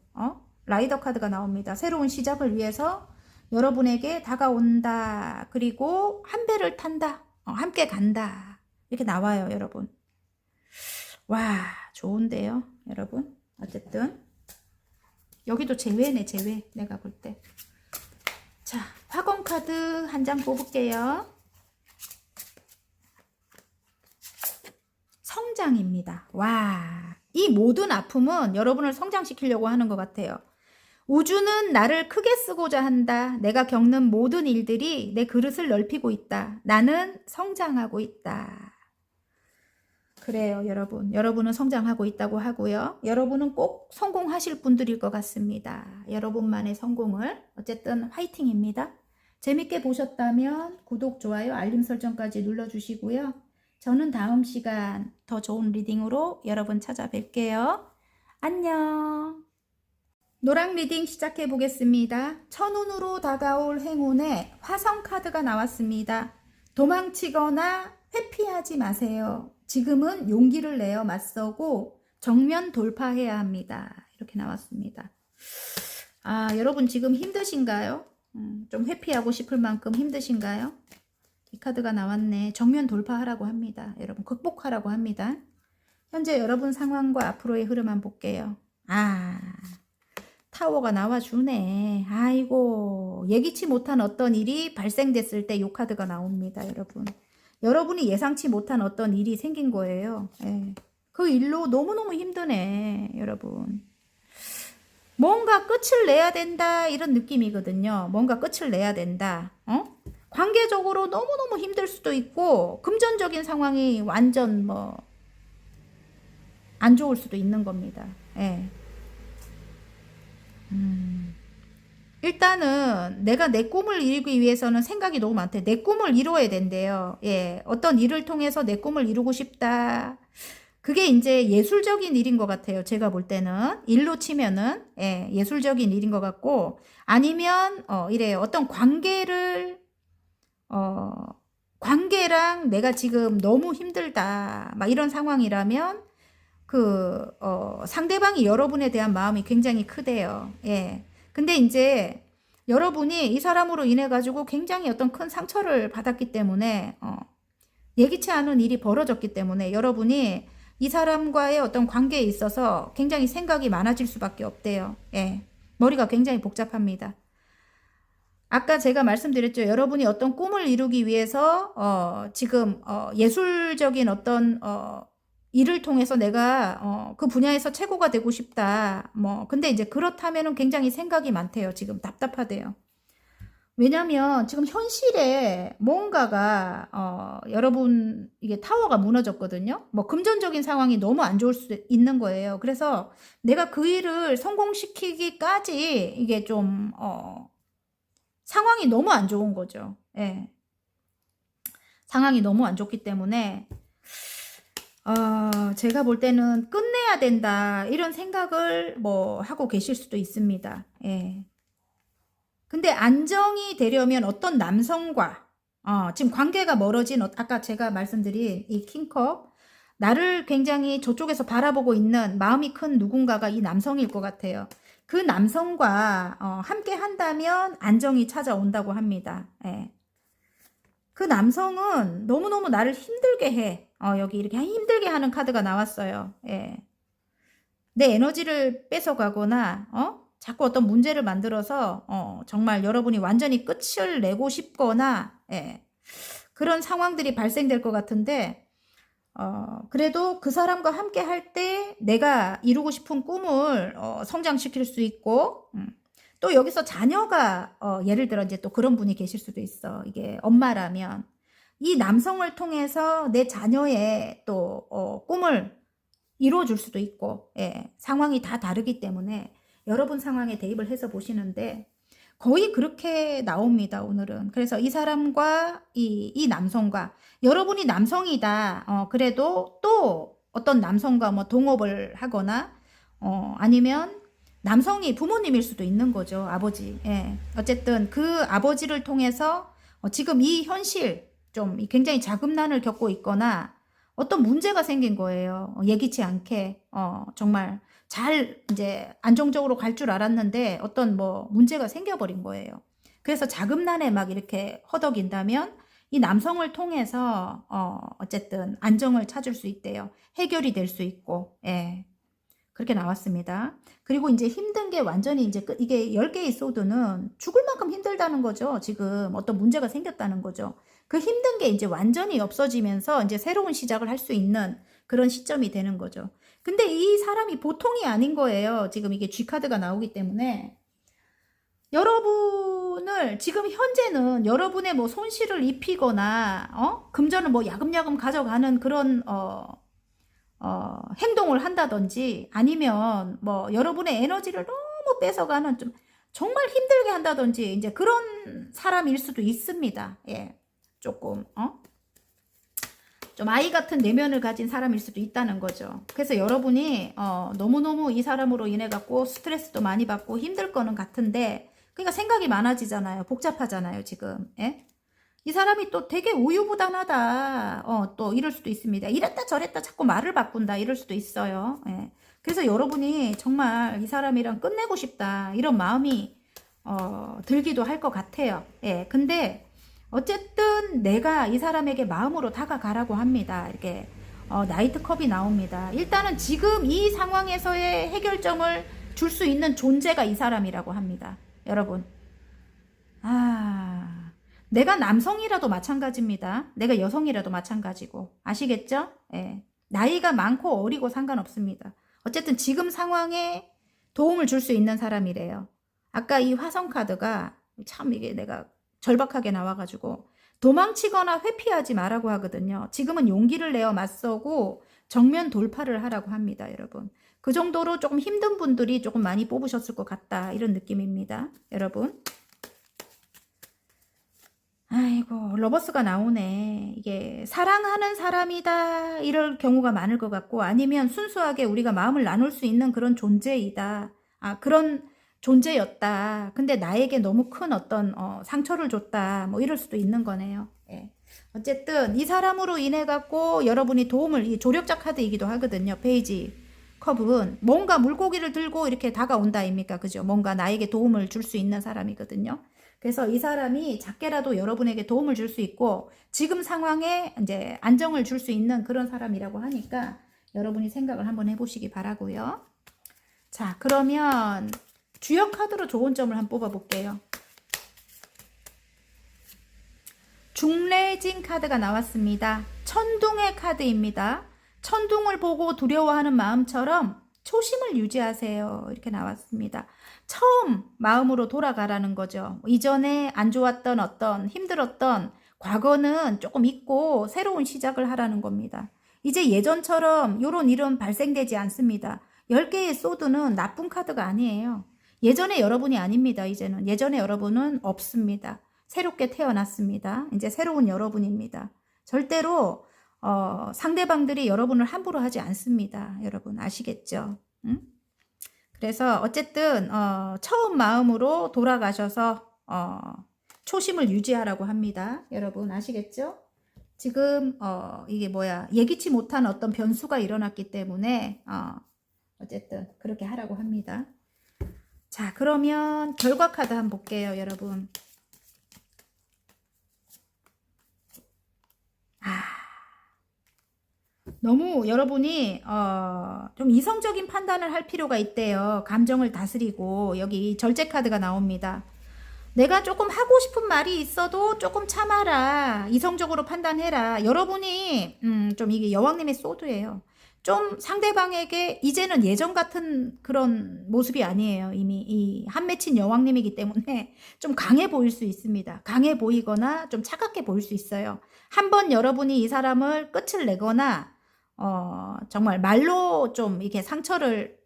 라이더 카드가 나옵니다. 새로운 시작을 위해서 여러분에게 다가온다. 그리고 한 배를 탄다. 함께 간다. 이렇게 나와요, 여러분. 와, 좋은데요, 여러분. 어쨌든 여기도 재회네, 재회. 내가 볼 때. 자, 화건 카드 한 장 뽑을게요. 성장입니다. 와, 이 모든 아픔은 여러분을 성장시키려고 하는 것 같아요. 우주는 나를 크게 쓰고자 한다. 내가 겪는 모든 일들이 내 그릇을 넓히고 있다. 나는 성장하고 있다. 그래요, 여러분. 여러분은 성장하고 있다고 하고요. 여러분은 꼭 성공하실 분들일 것 같습니다. 여러분만의 성공을. 어쨌든 화이팅입니다. 재밌게 보셨다면 구독, 좋아요, 알림 설정까지 눌러주시고요. 저는 다음 시간 더 좋은 리딩으로 여러분 찾아뵐게요. 안녕. 노랑 리딩 시작해 보겠습니다. 첫눈으로 다가올 행운에 화성 카드가 나왔습니다. 도망치거나 회피하지 마세요. 지금은 용기를 내어 맞서고 정면 돌파해야 합니다. 이렇게 나왔습니다. 아, 여러분 지금 힘드신가요? 좀 회피하고 싶을 만큼 힘드신가요? 이 카드가 나왔네. 정면 돌파하라고 합니다. 여러분 극복하라고 합니다. 현재 여러분 상황과 앞으로의 흐름 한번 볼게요. 타워가 나와주네. 아이고, 예기치 못한 어떤 일이 발생됐을 때 이 카드가 나옵니다, 여러분. 여러분이 예상치 못한 어떤 일이 생긴 거예요. 예. 그 일로 너무너무 힘드네, 여러분. 뭔가 끝을 내야 된다, 이런 느낌이거든요. 뭔가 끝을 내야 된다. 관계적으로 너무너무 힘들 수도 있고, 금전적인 상황이 완전 안 좋을 수도 있는 겁니다. 예. 일단은 내가 내 꿈을 이루기 위해서는 생각이 너무 많대. 내 꿈을 이루어야 된대요. 예. 어떤 일을 통해서 내 꿈을 이루고 싶다. 그게 이제 예술적인 일인 것 같아요. 제가 볼 때는. 일로 치면은, 예, 예술적인 일인 것 같고, 아니면, 이래요. 어떤 관계랑 내가 지금 너무 힘들다. 막 이런 상황이라면, 상대방이 여러분에 대한 마음이 굉장히 크대요. 예. 근데 이제 여러분이 이 사람으로 인해 가지고 굉장히 어떤 큰 상처를 받았기 때문에 예기치 않은 일이 벌어졌기 때문에 여러분이 이 사람과의 어떤 관계에 있어서 굉장히 생각이 많아질 수밖에 없대요. 예. 머리가 굉장히 복잡합니다. 아까 제가 말씀드렸죠. 여러분이 어떤 꿈을 이루기 위해서 지금 예술적인 어떤 일을 통해서 내가 그 분야에서 최고가 되고 싶다. 근데 이제 그렇다면은 굉장히 생각이 많대요. 지금 답답하대요. 왜냐면 지금 현실에 뭔가가 여러분 이게 타워가 무너졌거든요. 금전적인 상황이 너무 안 좋을 수도 있는 거예요. 그래서 내가 그 일을 성공시키기까지 이게 좀 상황이 너무 안 좋은 거죠. 예. 상황이 너무 안 좋기 때문에 제가 볼 때는 끝내야 된다 이런 생각을 하고 계실 수도 있습니다. 예. 근데 안정이 되려면 어떤 남성과 지금 관계가 멀어진 아까 제가 말씀드린 이 킹컵 나를 굉장히 저쪽에서 바라보고 있는 마음이 큰 누군가가 이 남성일 것 같아요. 그 남성과 함께 한다면 안정이 찾아온다고 합니다. 예. 그 남성은 너무너무 나를 힘들게 해. 여기 이렇게 힘들게 하는 카드가 나왔어요. 예. 내 에너지를 뺏어가거나, 자꾸 어떤 문제를 만들어서, 정말 여러분이 완전히 끝을 내고 싶거나, 예. 그런 상황들이 발생될 것 같은데, 그래도 그 사람과 함께 할 때 내가 이루고 싶은 꿈을 성장시킬 수 있고, 또 여기서 자녀가 예를 들어 이제 또 그런 분이 계실 수도 있어. 이게 엄마라면 이 남성을 통해서 내 자녀의 또 꿈을 이루어줄 수도 있고, 예, 상황이 다 다르기 때문에 여러분 상황에 대입을 해서 보시는데 거의 그렇게 나옵니다, 오늘은. 그래서 이 사람과 이 남성과 여러분이 남성이다. 그래도 또 어떤 남성과 뭐 동업을 하거나 아니면 남성이 부모님일 수도 있는 거죠, 아버지. 예. 어쨌든 그 아버지를 통해서 지금 이 현실 좀 굉장히 자금난을 겪고 있거나 어떤 문제가 생긴 거예요. 예기치 않게 정말 잘 이제 안정적으로 갈 줄 알았는데 어떤 뭐 문제가 생겨버린 거예요. 그래서 자금난에 막 이렇게 허덕인다면 이 남성을 통해서 어쨌든 안정을 찾을 수 있대요. 해결이 될 수 있고, 예. 그렇게 나왔습니다. 그리고 이제 힘든 게 완전히 이제 이게 10개의 소드는 죽을 만큼 힘들다는 거죠. 지금 어떤 문제가 생겼다는 거죠. 그 힘든 게 이제 완전히 없어지면서 이제 새로운 시작을 할 수 있는 그런 시점이 되는 거죠. 근데 이 사람이 보통이 아닌 거예요. 지금 이게 G카드가 나오기 때문에 여러분을 지금 현재는 여러분의 뭐 손실을 입히거나 금전을 뭐 야금야금 가져가는 그런 행동을 한다든지 아니면 뭐 여러분의 에너지를 너무 뺏어가는 좀 정말 힘들게 한다든지 이제 그런 사람일 수도 있습니다. 예. 조금 좀 아이 같은 내면을 가진 사람일 수도 있다는 거죠. 그래서 여러분이 너무너무 이 사람으로 인해 갖고 스트레스도 많이 받고 힘들 거는 같은데 그러니까 생각이 많아지잖아요. 복잡하잖아요, 지금. 예? 이 사람이 또 되게 우유부단하다. 또 이럴 수도 있습니다. 이랬다 저랬다 자꾸 말을 바꾼다. 이럴 수도 있어요. 예. 그래서 여러분이 정말 이 사람이랑 끝내고 싶다. 이런 마음이 들기도 할 것 같아요. 예. 근데 어쨌든 내가 이 사람에게 마음으로 다가가라고 합니다. 이렇게 나이트 컵이 나옵니다. 일단은 지금 이 상황에서의 해결점을 줄 수 있는 존재가 이 사람이라고 합니다. 여러분. 내가 남성이라도 마찬가지입니다. 내가 여성이라도 마찬가지고. 아시겠죠? 예. 나이가 많고 어리고 상관없습니다. 어쨌든 지금 상황에 도움을 줄 수 있는 사람이래요. 아까 이 화성 카드가 참 이게 내가 절박하게 나와가지고 도망치거나 회피하지 말라고 하거든요. 지금은 용기를 내어 맞서고 정면 돌파를 하라고 합니다, 여러분. 그 정도로 조금 힘든 분들이 조금 많이 뽑으셨을 것 같다. 이런 느낌입니다, 여러분. 아이고, 러버스가 나오네. 이게 사랑하는 사람이다. 이럴 경우가 많을 것 같고 아니면 순수하게 우리가 마음을 나눌 수 있는 그런 존재이다. 그런 존재였다. 근데 나에게 너무 큰 어떤 상처를 줬다. 뭐 이럴 수도 있는 거네요. 예. 어쨌든 이 사람으로 인해 갖고 여러분이 도움을 이 조력자 카드이기도 하거든요. 페이지 컵은 뭔가 물고기를 들고 이렇게 다가온다입니까? 그죠? 뭔가 나에게 도움을 줄 수 있는 사람이거든요. 그래서 이 사람이 작게라도 여러분에게 도움을 줄 수 있고 지금 상황에 이제 안정을 줄 수 있는 그런 사람이라고 하니까 여러분이 생각을 한번 해보시기 바라고요. 자, 그러면 주역 카드로 좋은 점을 한번 뽑아볼게요. 중래진 카드가 나왔습니다. 천둥의 카드입니다. 천둥을 보고 두려워하는 마음처럼 초심을 유지하세요. 이렇게 나왔습니다. 처음 마음으로 돌아가라는 거죠. 이전에 안 좋았던 어떤 힘들었던 과거는 조금 잊고 새로운 시작을 하라는 겁니다. 이제 예전처럼 이런 일은 발생되지 않습니다. 10개의 소드는 나쁜 카드가 아니에요. 예전에 여러분이 아닙니다. 이제는. 예전에 여러분은 없습니다. 새롭게 태어났습니다. 이제 새로운 여러분입니다. 절대로 상대방들이 여러분을 함부로 하지 않습니다. 여러분 아시겠죠? 응? 그래서 어쨌든 처음 마음으로 돌아가셔서 초심을 유지하라고 합니다. 여러분 아시겠죠? 지금 이게 뭐야 예기치 못한 어떤 변수가 일어났기 때문에 어쨌든 그렇게 하라고 합니다. 자, 그러면 결과 카드 한번 볼게요, 여러분. 너무 여러분이 좀 이성적인 판단을 할 필요가 있대요. 감정을 다스리고 여기 절제 카드가 나옵니다. 내가 조금 하고 싶은 말이 있어도 조금 참아라. 이성적으로 판단해라. 여러분이 좀 이게 여왕님의 소드예요. 좀 상대방에게 이제는 예전 같은 그런 모습이 아니에요. 이미 이 한 맺힌 여왕님이기 때문에 좀 강해 보일 수 있습니다. 강해 보이거나 좀 차갑게 보일 수 있어요. 한번 여러분이 이 사람을 끝을 내거나 정말 말로 좀 이렇게 상처를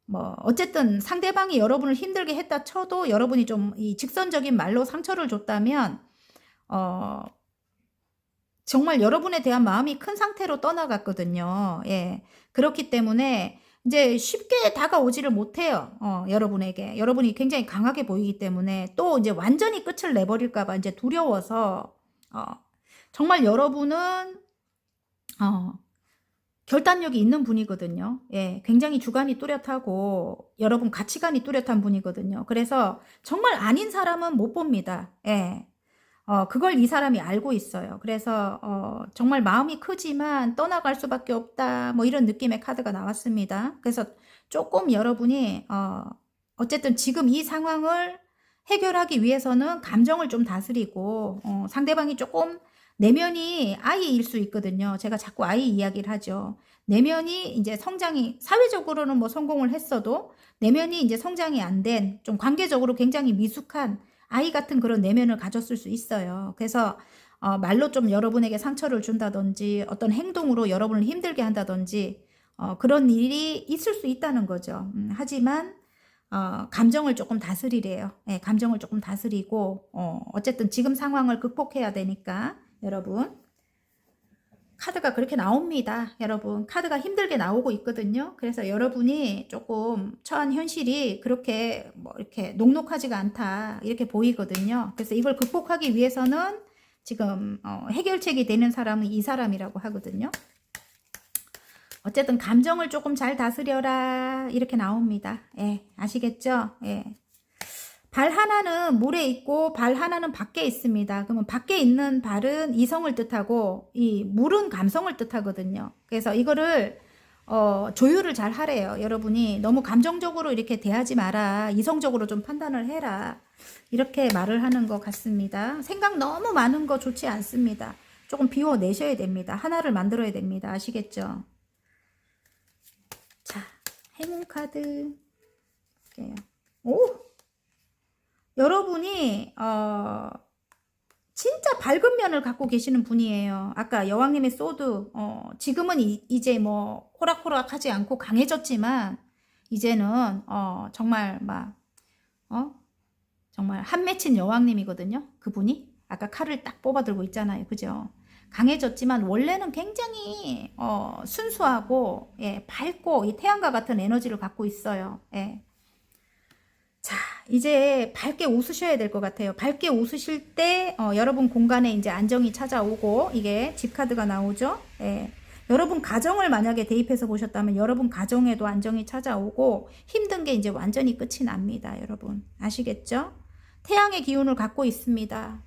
뭐 어쨌든 상대방이 여러분을 힘들게 했다 쳐도 여러분이 좀 이 직선적인 말로 상처를 줬다면 정말 여러분에 대한 마음이 큰 상태로 떠나갔거든요. 예. 그렇기 때문에 이제 쉽게 다가오지를 못해요. 여러분에게. 여러분이 굉장히 강하게 보이기 때문에 또 이제 완전히 끝을 내버릴까봐 이제 두려워서, 정말 여러분은, 결단력이 있는 분이거든요. 예. 굉장히 주관이 뚜렷하고 여러분 가치관이 뚜렷한 분이거든요. 그래서 정말 아닌 사람은 못 봅니다. 예. 그걸 이 사람이 알고 있어요. 그래서 정말 마음이 크지만 떠나갈 수밖에 없다. 뭐 이런 느낌의 카드가 나왔습니다. 그래서 조금 여러분이 어쨌든 지금 이 상황을 해결하기 위해서는 감정을 좀 다스리고 상대방이 조금 내면이 아이일 수 있거든요. 제가 자꾸 아이 이야기를 하죠. 내면이 이제 성장이 사회적으로는 뭐 성공을 했어도 내면이 이제 성장이 안 된 좀 관계적으로 굉장히 미숙한 아이 같은 그런 내면을 가졌을 수 있어요. 그래서 말로 좀 여러분에게 상처를 준다든지 어떤 행동으로 여러분을 힘들게 한다든지 그런 일이 있을 수 있다는 거죠. 하지만 감정을 조금 다스리래요. 네, 감정을 조금 다스리고 어쨌든 지금 상황을 극복해야 되니까 여러분 카드가 그렇게 나옵니다. 여러분 카드가 힘들게 나오고 있거든요. 그래서 여러분이 조금 처한 현실이 그렇게 뭐 이렇게 녹록하지가 않다 이렇게 보이거든요. 그래서 이걸 극복하기 위해서는 지금 해결책이 되는 사람은 이 사람이라고 하거든요. 어쨌든 감정을 조금 잘 다스려라 이렇게 나옵니다. 예, 아시겠죠? 예. 발 하나는 물에 있고 발 하나는 밖에 있습니다. 그러면 밖에 있는 발은 이성을 뜻하고 이 물은 감성을 뜻하거든요. 그래서 이거를 조율을 잘 하래요. 여러분이 너무 감정적으로 이렇게 대하지 마라. 이성적으로 좀 판단을 해라. 이렇게 말을 하는 것 같습니다. 생각 너무 많은 거 좋지 않습니다. 조금 비워내셔야 됩니다. 하나를 만들어야 됩니다. 아시겠죠? 자, 행운 카드. 볼게요. 오! 여러분이 진짜 밝은 면을 갖고 계시는 분이에요. 아까 여왕님의 소드 지금은 이제 뭐 호락호락하지 않고 강해졌지만 이제는 정말 막 정말 한 맺힌 여왕님이거든요. 그분이 아까 칼을 딱 뽑아 들고 있잖아요. 그죠? 강해졌지만 원래는 굉장히 순수하고 예, 밝고 이 태양과 같은 에너지를 갖고 있어요. 예. 자, 이제 밝게 웃으셔야 될 것 같아요. 밝게 웃으실 때 여러분 공간에 이제 안정이 찾아오고 이게 집 카드가 나오죠. 예. 여러분 가정을 만약에 대입해서 보셨다면 여러분 가정에도 안정이 찾아오고 힘든 게 이제 완전히 끝이 납니다. 여러분 아시겠죠? 태양의 기운을 갖고 있습니다.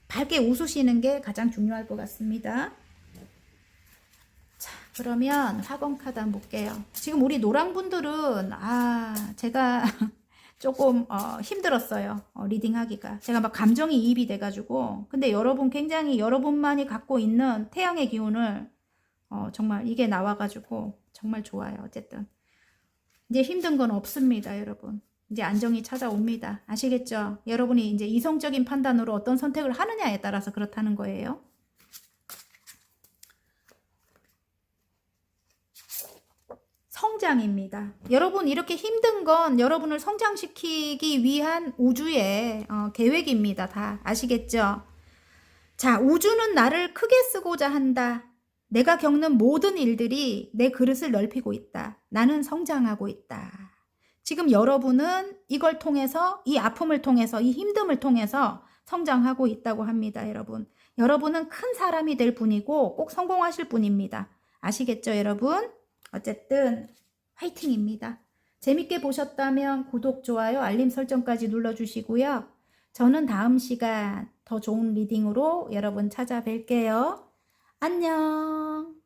밝게 웃으시는 게 가장 중요할 것 같습니다. 자, 그러면 화건 카드 한번 볼게요. 지금 우리 노랑분들은 제가 조금 힘들었어요. 리딩하기가. 제가 막 감정이 이입이 돼가지고. 근데 여러분 굉장히 여러분만이 갖고 있는 태양의 기운을 정말 이게 나와가지고 정말 좋아요. 어쨌든 이제 힘든 건 없습니다. 여러분. 이제 안정이 찾아옵니다. 아시겠죠? 여러분이 이제 이성적인 판단으로 어떤 선택을 하느냐에 따라서 그렇다는 거예요. 성장입니다. 여러분 이렇게 힘든 건 여러분을 성장시키기 위한 우주의 계획입니다. 다 아시겠죠? 자, 우주는 나를 크게 쓰고자 한다. 내가 겪는 모든 일들이 내 그릇을 넓히고 있다. 나는 성장하고 있다. 지금 여러분은 이걸 통해서 이 아픔을 통해서 이 힘듦을 통해서 성장하고 있다고 합니다. 여러분. 여러분은 큰 사람이 될 분이고 꼭 성공하실 분입니다. 아시겠죠 여러분? 어쨌든 화이팅입니다. 재밌게 보셨다면 구독, 좋아요, 알림 설정까지 눌러주시고요. 저는 다음 시간 더 좋은 리딩으로 여러분 찾아뵐게요. 안녕.